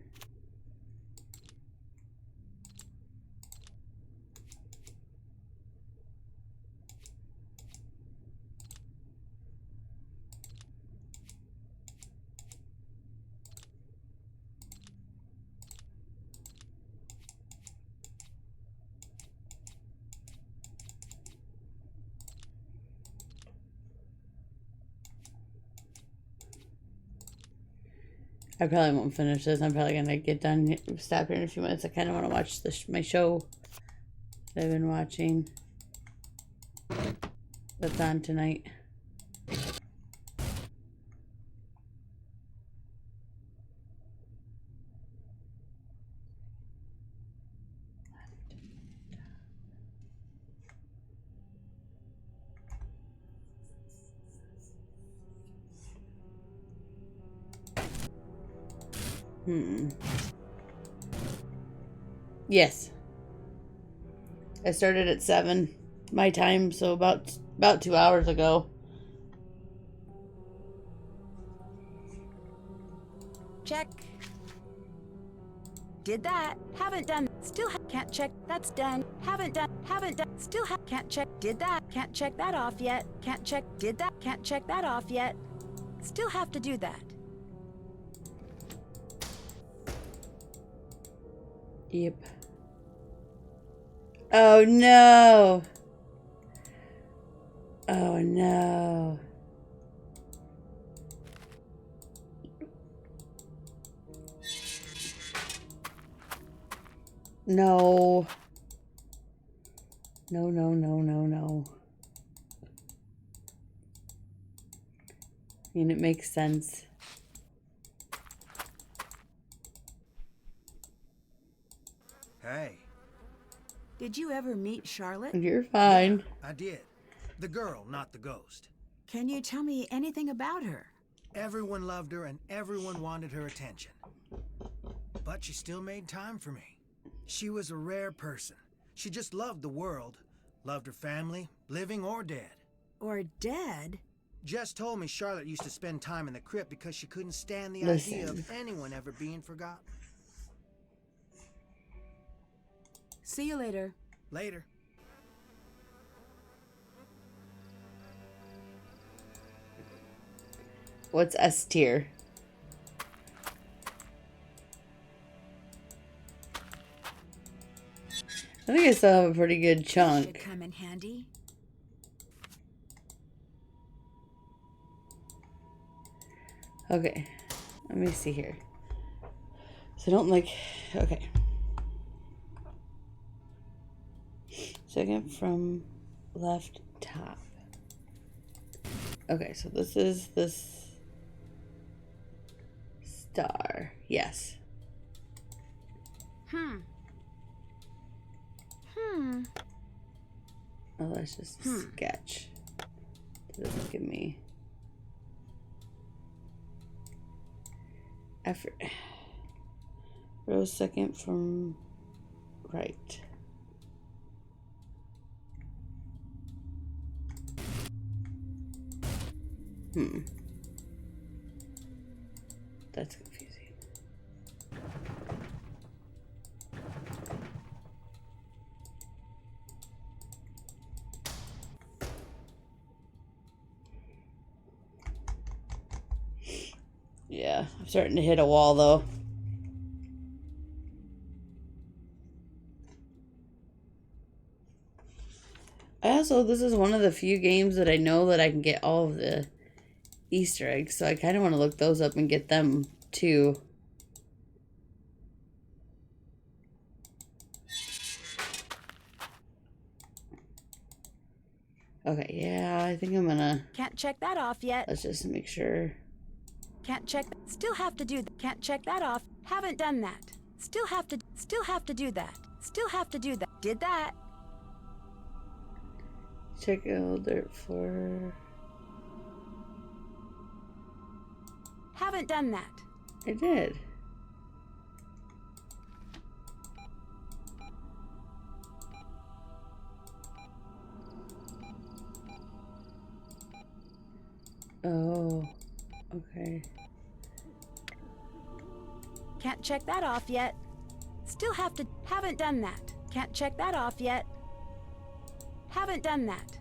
I probably won't finish this. I'm probably gonna get done, stop here in a few minutes. I kind of want to watch my show that I've been watching. That's on tonight. Yes. I started at 7 my time, so about 2 hours ago. Check. Did that. Haven't done. Still can't check. That's done. Haven't done. Still can't check. Did that. Can't check that off yet. Can't check. Did that. Can't check that off yet. Still have to do that. Yep. Oh no. Oh no. No. No, no, no, no, no. I mean, it makes sense. Hey. Did you ever meet Charlotte? You're fine. Yeah, I did. The girl, not the ghost. Can you tell me anything about her? Everyone loved her and everyone wanted her attention. But she still made time for me. She was a rare person. She just loved the world. Loved her family, living or dead. Or dead? Jess told me Charlotte used to spend time in the crypt because she couldn't stand the idea of anyone ever being forgotten. See you later. Later. What's S tier? I think I still have a pretty good chunk. Should come in handy. Okay, let me see here. So don't like, okay. Second from left top. Okay, so this is this star. Yes. Oh, that's just a sketch. It doesn't give me effort. Row second from right. That's confusing. Yeah, I'm starting to hit a wall though. This is one of the few games that I know that I can get all of the Easter eggs, so I kind of want to look those up and get them too. Okay, yeah, I think I'm gonna... Can't check that off yet. Let's just make sure. Can't check. Still have to do. Can't check that off. Haven't done that. Still have to do that. Still have to do that. Did that. Check out dirt for... Haven't done that. I did. Oh, okay. Can't check that off yet. Still have to. Haven't done that. Can't check that off yet. Haven't done that.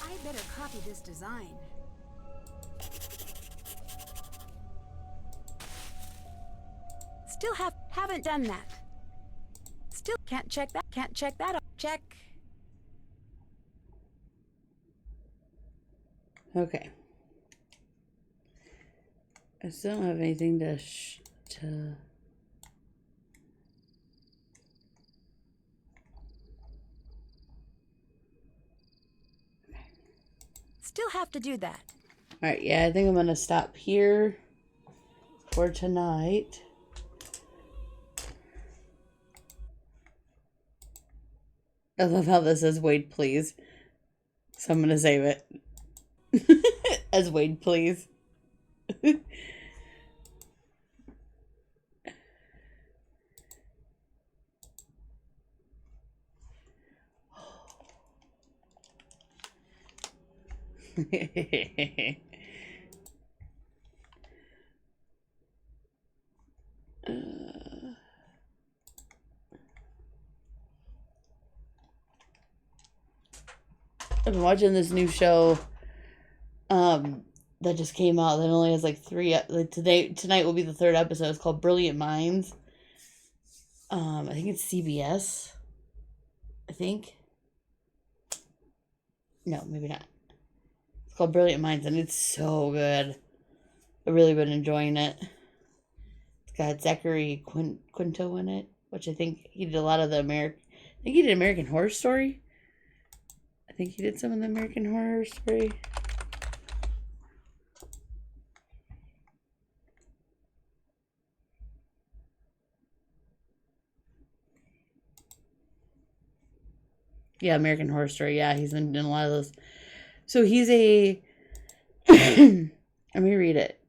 I better copy this design. Still haven't done that. Still can't check that. Can't check that off. Check. Okay. I still don't have anything to Still have to do that. All right, yeah, I think I'm gonna stop here for tonight. I love how this says Wade, please. So I'm gonna save it as Wade, please. I've been watching this new show that just came out that only has like tonight will be the third episode. It's called Brilliant Minds. I think it's CBS. I think. No, maybe not. It's called Brilliant Minds and it's so good. I've really been enjoying it. It's got Zachary Quinto in it, which I think he did a lot of the I think he did American Horror Story. I think he did some of the American Horror Story. Yeah, American Horror Story. Yeah, he's been doing a lot of those. So he's a... Let me read it.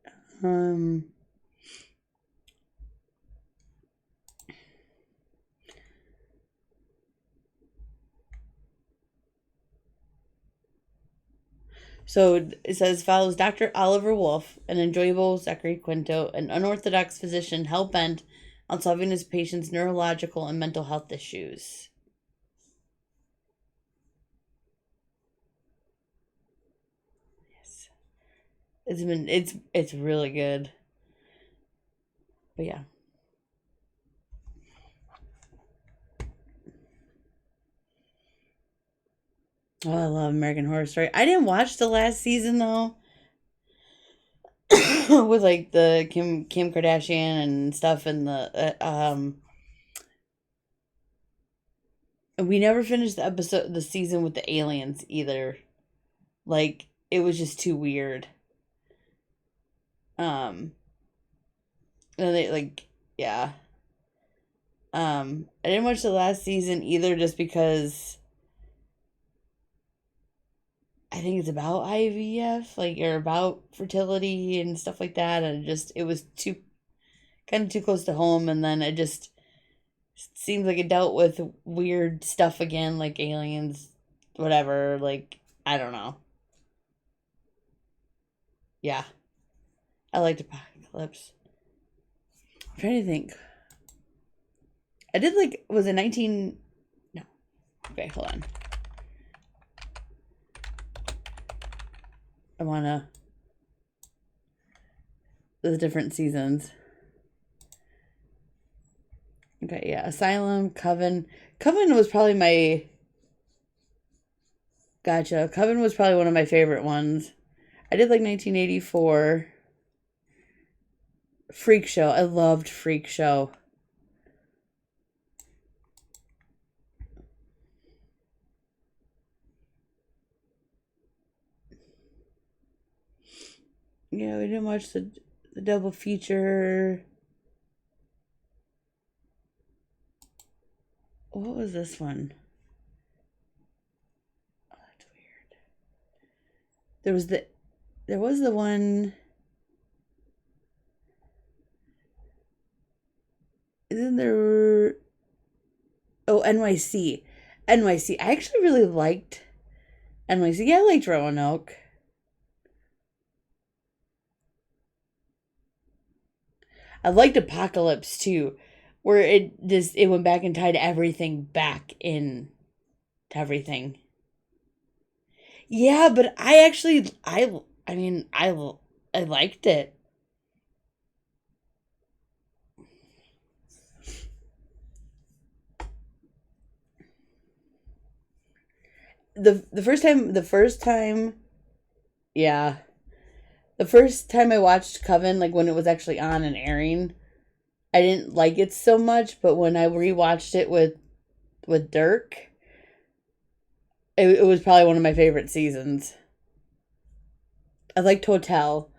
So it says, follows Dr. Oliver Wolf, an enjoyable Zachary Quinto, an unorthodox physician hell-bent on solving his patients' neurological and mental health issues. Yes. It's really good. But yeah. Oh, I love American Horror Story. I didn't watch the last season though. With like the Kim Kardashian and stuff and the And we never finished the season with the aliens either. Like, it was just too weird. And they, like, yeah. I didn't watch the last season either just because I think it's about IVF, like, or about fertility and stuff like that, and it was kind of too close to home, and then it just seems like it dealt with weird stuff again, like aliens, whatever, like, I don't know. Yeah. I liked Apocalypse. I'm trying to think. I did, like, was it 19... No. Okay, hold on. I wanna... The different seasons. Okay, yeah. Asylum, Coven. Coven was probably my... Gotcha. Coven was probably one of my favorite ones. I did, like, 1984. Freak Show. I loved Freak Show. Yeah, we didn't watch the double feature. What was this one? Oh, that's weird. There was the one. Isn't there? Oh, NYC. NYC. I actually really liked NYC. Yeah, I liked Roanoke. I liked Apocalypse too, where it went back and tied everything back in to everything. Yeah, but I mean, I liked it. The first time, yeah. The first time I watched Coven, like when it was actually on and airing, I didn't like it so much, but when I rewatched it with Dirk, it was probably one of my favorite seasons. I liked Hotel,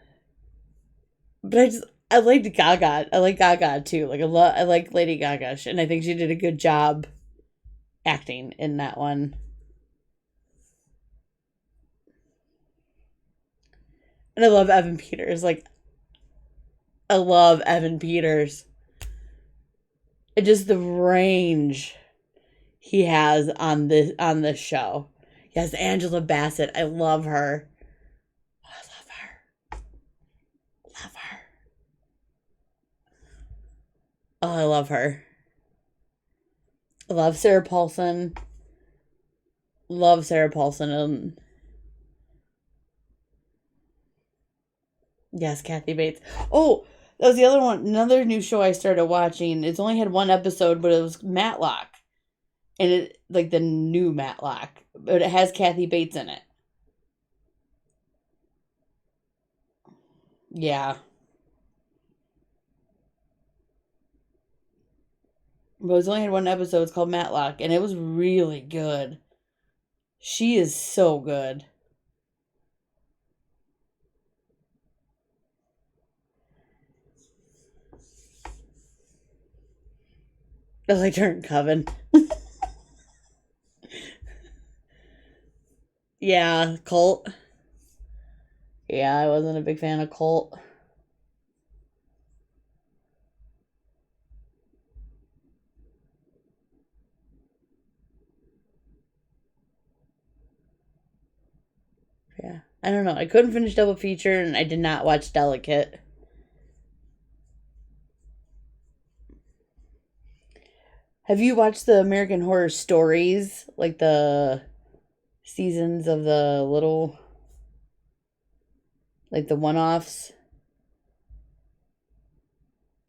but I liked Gaga. I like Gaga too. Like I like Lady Gaga, and I think she did a good job acting in that one. And I love Evan Peters. Like, I love Evan Peters. And just the range he has on this show. Yes, Angela Bassett. I love her. Oh, I love her. Love her. Oh, I love her. I love Sarah Paulson. Love Sarah Paulson. Yes, Kathy Bates. Oh, that was the other one. Another new show I started watching. It's only had one episode, but it was Matlock. And it, like the new Matlock. But it has Kathy Bates in it. Yeah. But it's only had one episode. It's called Matlock. And it was really good. She is so good. I liked her in Coven. Yeah, Cult. Yeah, I wasn't a big fan of Cult. Yeah, I don't know. I couldn't finish Double Feature, and I did not watch Delicate. Have you watched the American Horror Stories? Like the seasons of the little... like the one-offs?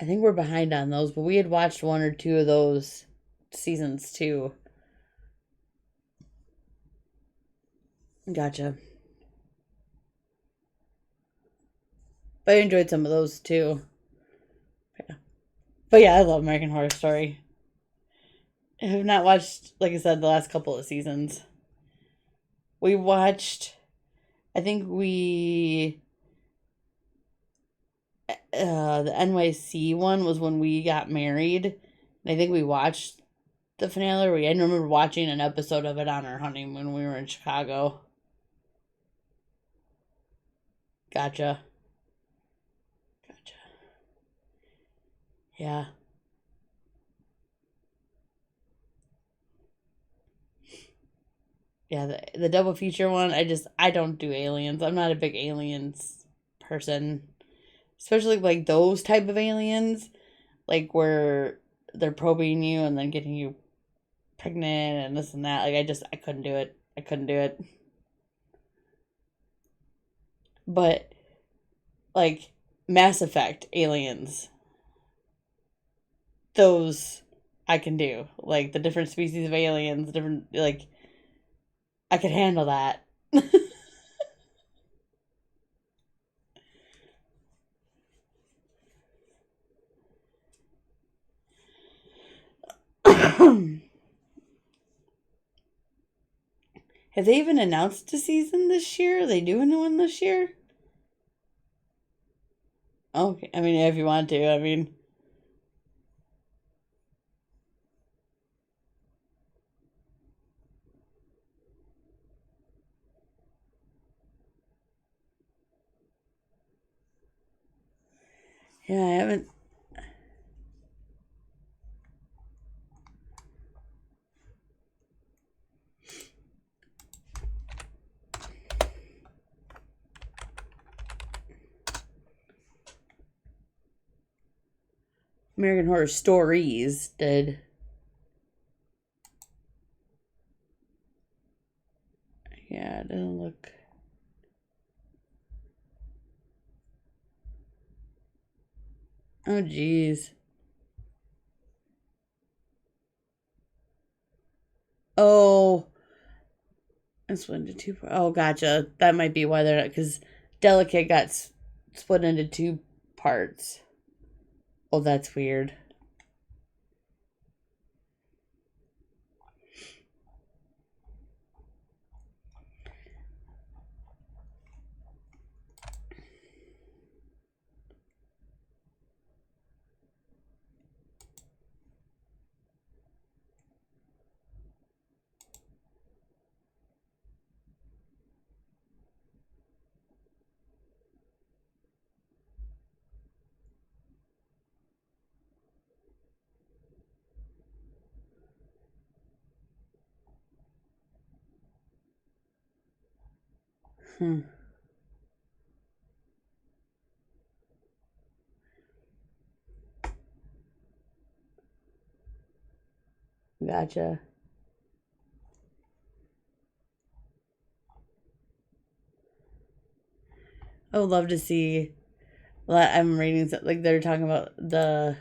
I think we're behind on those, but we had watched one or two of those seasons too. Gotcha. But I enjoyed some of those too. Yeah. But yeah, I love American Horror Story. I have not watched, like I said, the last couple of seasons. We watched, I think the NYC one was when we got married. And I think we watched the finale. I remember watching an episode of it on our honeymoon when we were in Chicago. Gotcha. Yeah. Yeah, the double feature one, I don't do aliens. I'm not a big aliens person. Especially like those type of aliens. Like where they're probing you and then getting you pregnant and this and that. Like I couldn't do it. I couldn't do it. But like Mass Effect aliens, those I can do. Like the different species of aliens, different, like I could handle that. Have they even announced a season this year? Are they doing one this year? Okay, I mean, if you want to, I mean. Yeah, I haven't. American Horror Stories did. Yeah, it doesn't look. Oh, geez. Oh. It's split into two. Oh, gotcha. That might be why they're not. Because Delicate got split into two parts. Oh, that's weird. Gotcha. I would love to see. I'm reading like they're talking about the.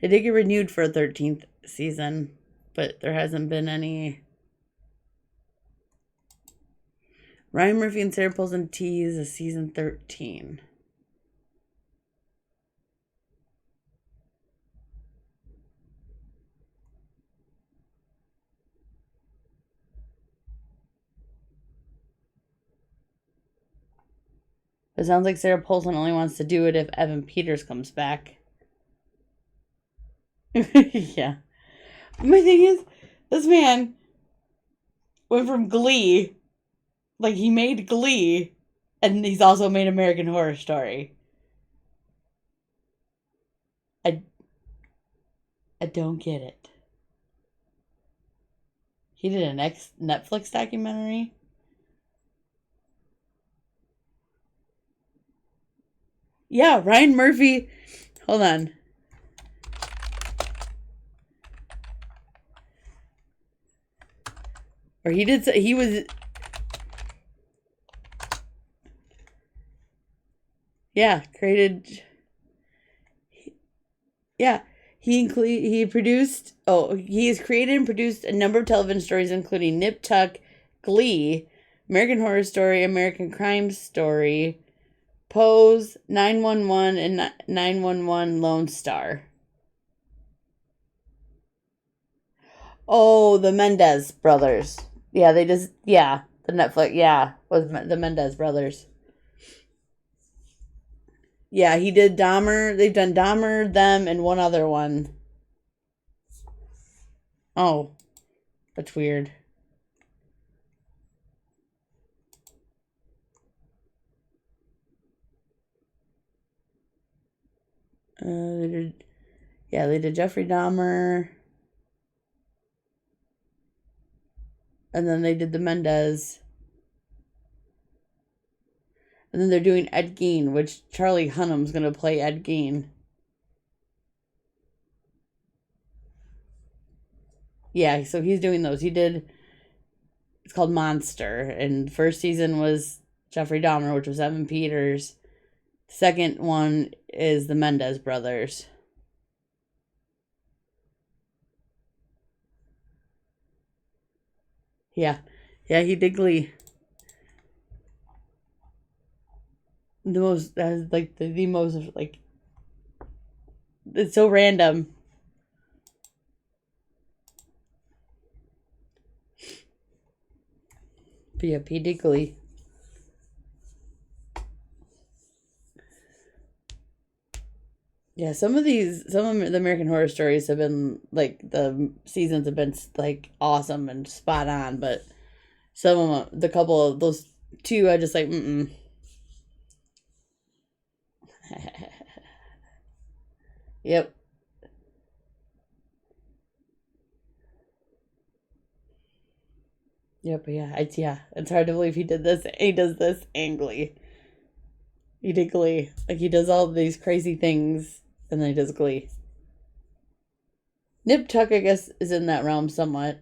It did get renewed for a 13th season, but there hasn't been any. Ryan Murphy and Sarah Paulson tease a season 13. It sounds like Sarah Paulson only wants to do it if Evan Peters comes back. Yeah. My thing is, this man went from Glee, like he made Glee, and he's also made American Horror Story. I don't get it. He did a next Netflix documentary. Yeah, Ryan Murphy. Hold on. Or he was. Yeah, created. Yeah, he produced. Oh, he has created and produced a number of television stories, including Nip Tuck, Glee, American Horror Story, American Crime Story, Pose, 911, and 911 Lone Star. Oh, the Mendez brothers. Yeah, the Netflix, was the Mendez brothers. Yeah, he did Dahmer. They've done Dahmer, them, and one other one. Oh, that's weird. They did Jeffrey Dahmer. And then they did the Mendez. And then they're doing Ed Gein, which Charlie Hunnam's going to play Ed Gein. Yeah, so he's doing those. It's called Monster. And the first season was Jeffrey Dahmer, which was Evan Peters. The second one is the Mendez brothers. Yeah, he did Glee. The most, the most, it's so random. But yeah, he did Glee. Yeah, some of the American Horror Stories have been, the seasons have been, awesome and spot on, but some of them, the couple of those two, I just mm-mm. Yep. Yep, it's hard to believe he did this. He does this and Glee. He did Glee. He does all these crazy things, and then he does Glee. Nip Tuck, I guess, is in that realm somewhat,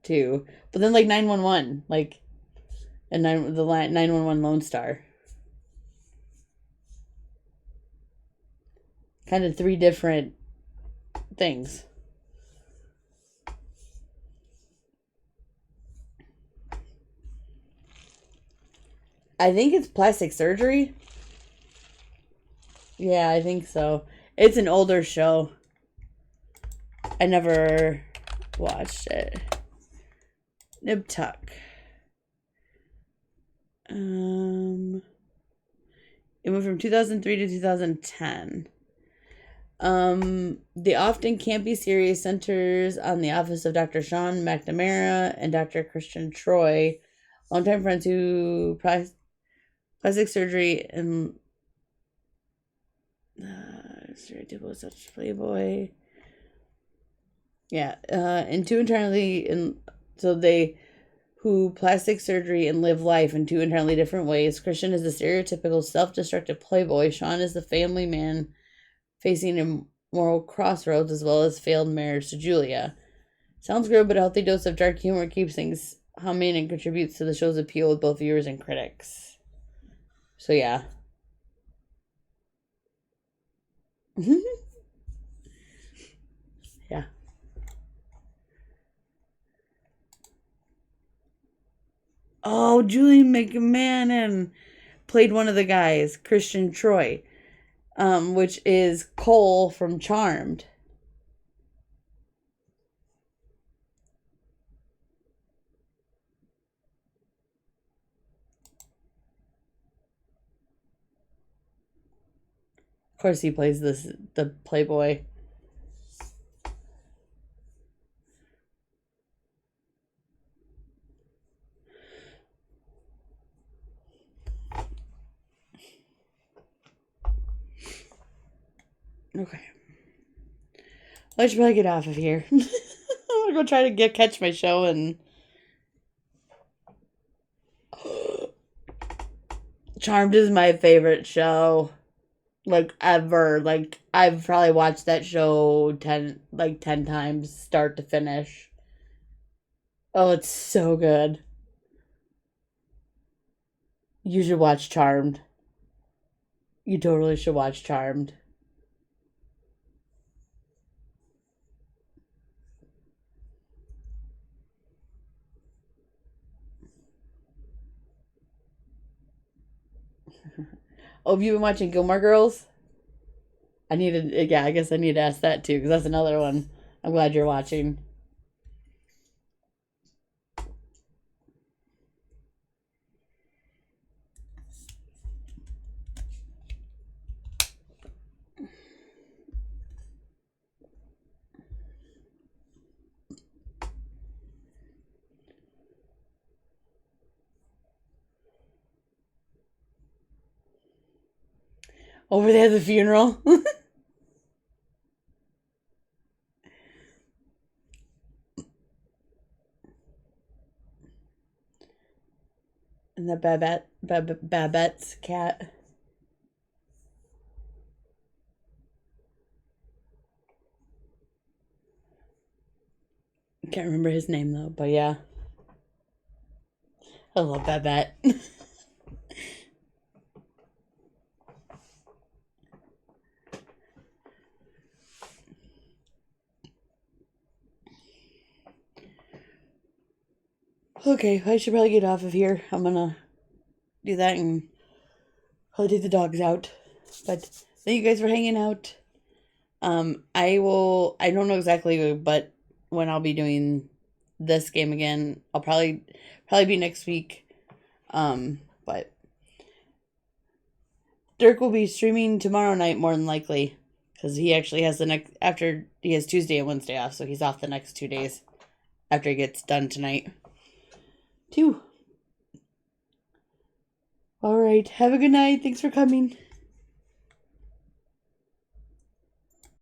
too. But then, 911, and 911 Lone Star. Kind of three different things. I think it's plastic surgery. Yeah, I think so. It's an older show. I never watched it. Nip Tuck. It went from 2003 to 2010. The often campy series centers on the office of Dr. Sean McNamara and Dr. Christian Troy, longtime friends who plastic surgery and stereotypical such playboy. Yeah, and two entirely who plastic surgery and live life in two entirely different ways. Christian is the stereotypical self-destructive playboy. Sean is the family man facing a moral crossroads as well as failed marriage to Julia. Sounds good, but a healthy dose of dark humor keeps things humming and contributes to the show's appeal with both viewers and critics. So yeah. Yeah. Oh, Julie McMahon played one of the guys, Christian Troy, which is Cole from Charmed. Of course, he plays the playboy. Okay. I should probably get off of here. I'm gonna go try to catch my show and Charmed is my favorite show. Ever. I've probably watched that show 10 times, start to finish. Oh, it's so good. You should watch Charmed. You totally should watch Charmed. Oh, have you been watching Gilmore Girls? I guess I need to ask that too, because that's another one I'm glad you're watching. Over there at the funeral. And the Babette's cat. I can't remember his name though, but yeah. I love Babette. Okay, I should probably get off of here. I'm gonna do that and probably take the dogs out. But thank you guys for hanging out. I don't know exactly, but when I'll be doing this game again, I'll probably be next week. But Dirk will be streaming tomorrow night more than likely, because he actually has he has Tuesday and Wednesday off, so he's off the next 2 days after he gets done tonight. All right. Have a good night. Thanks for coming.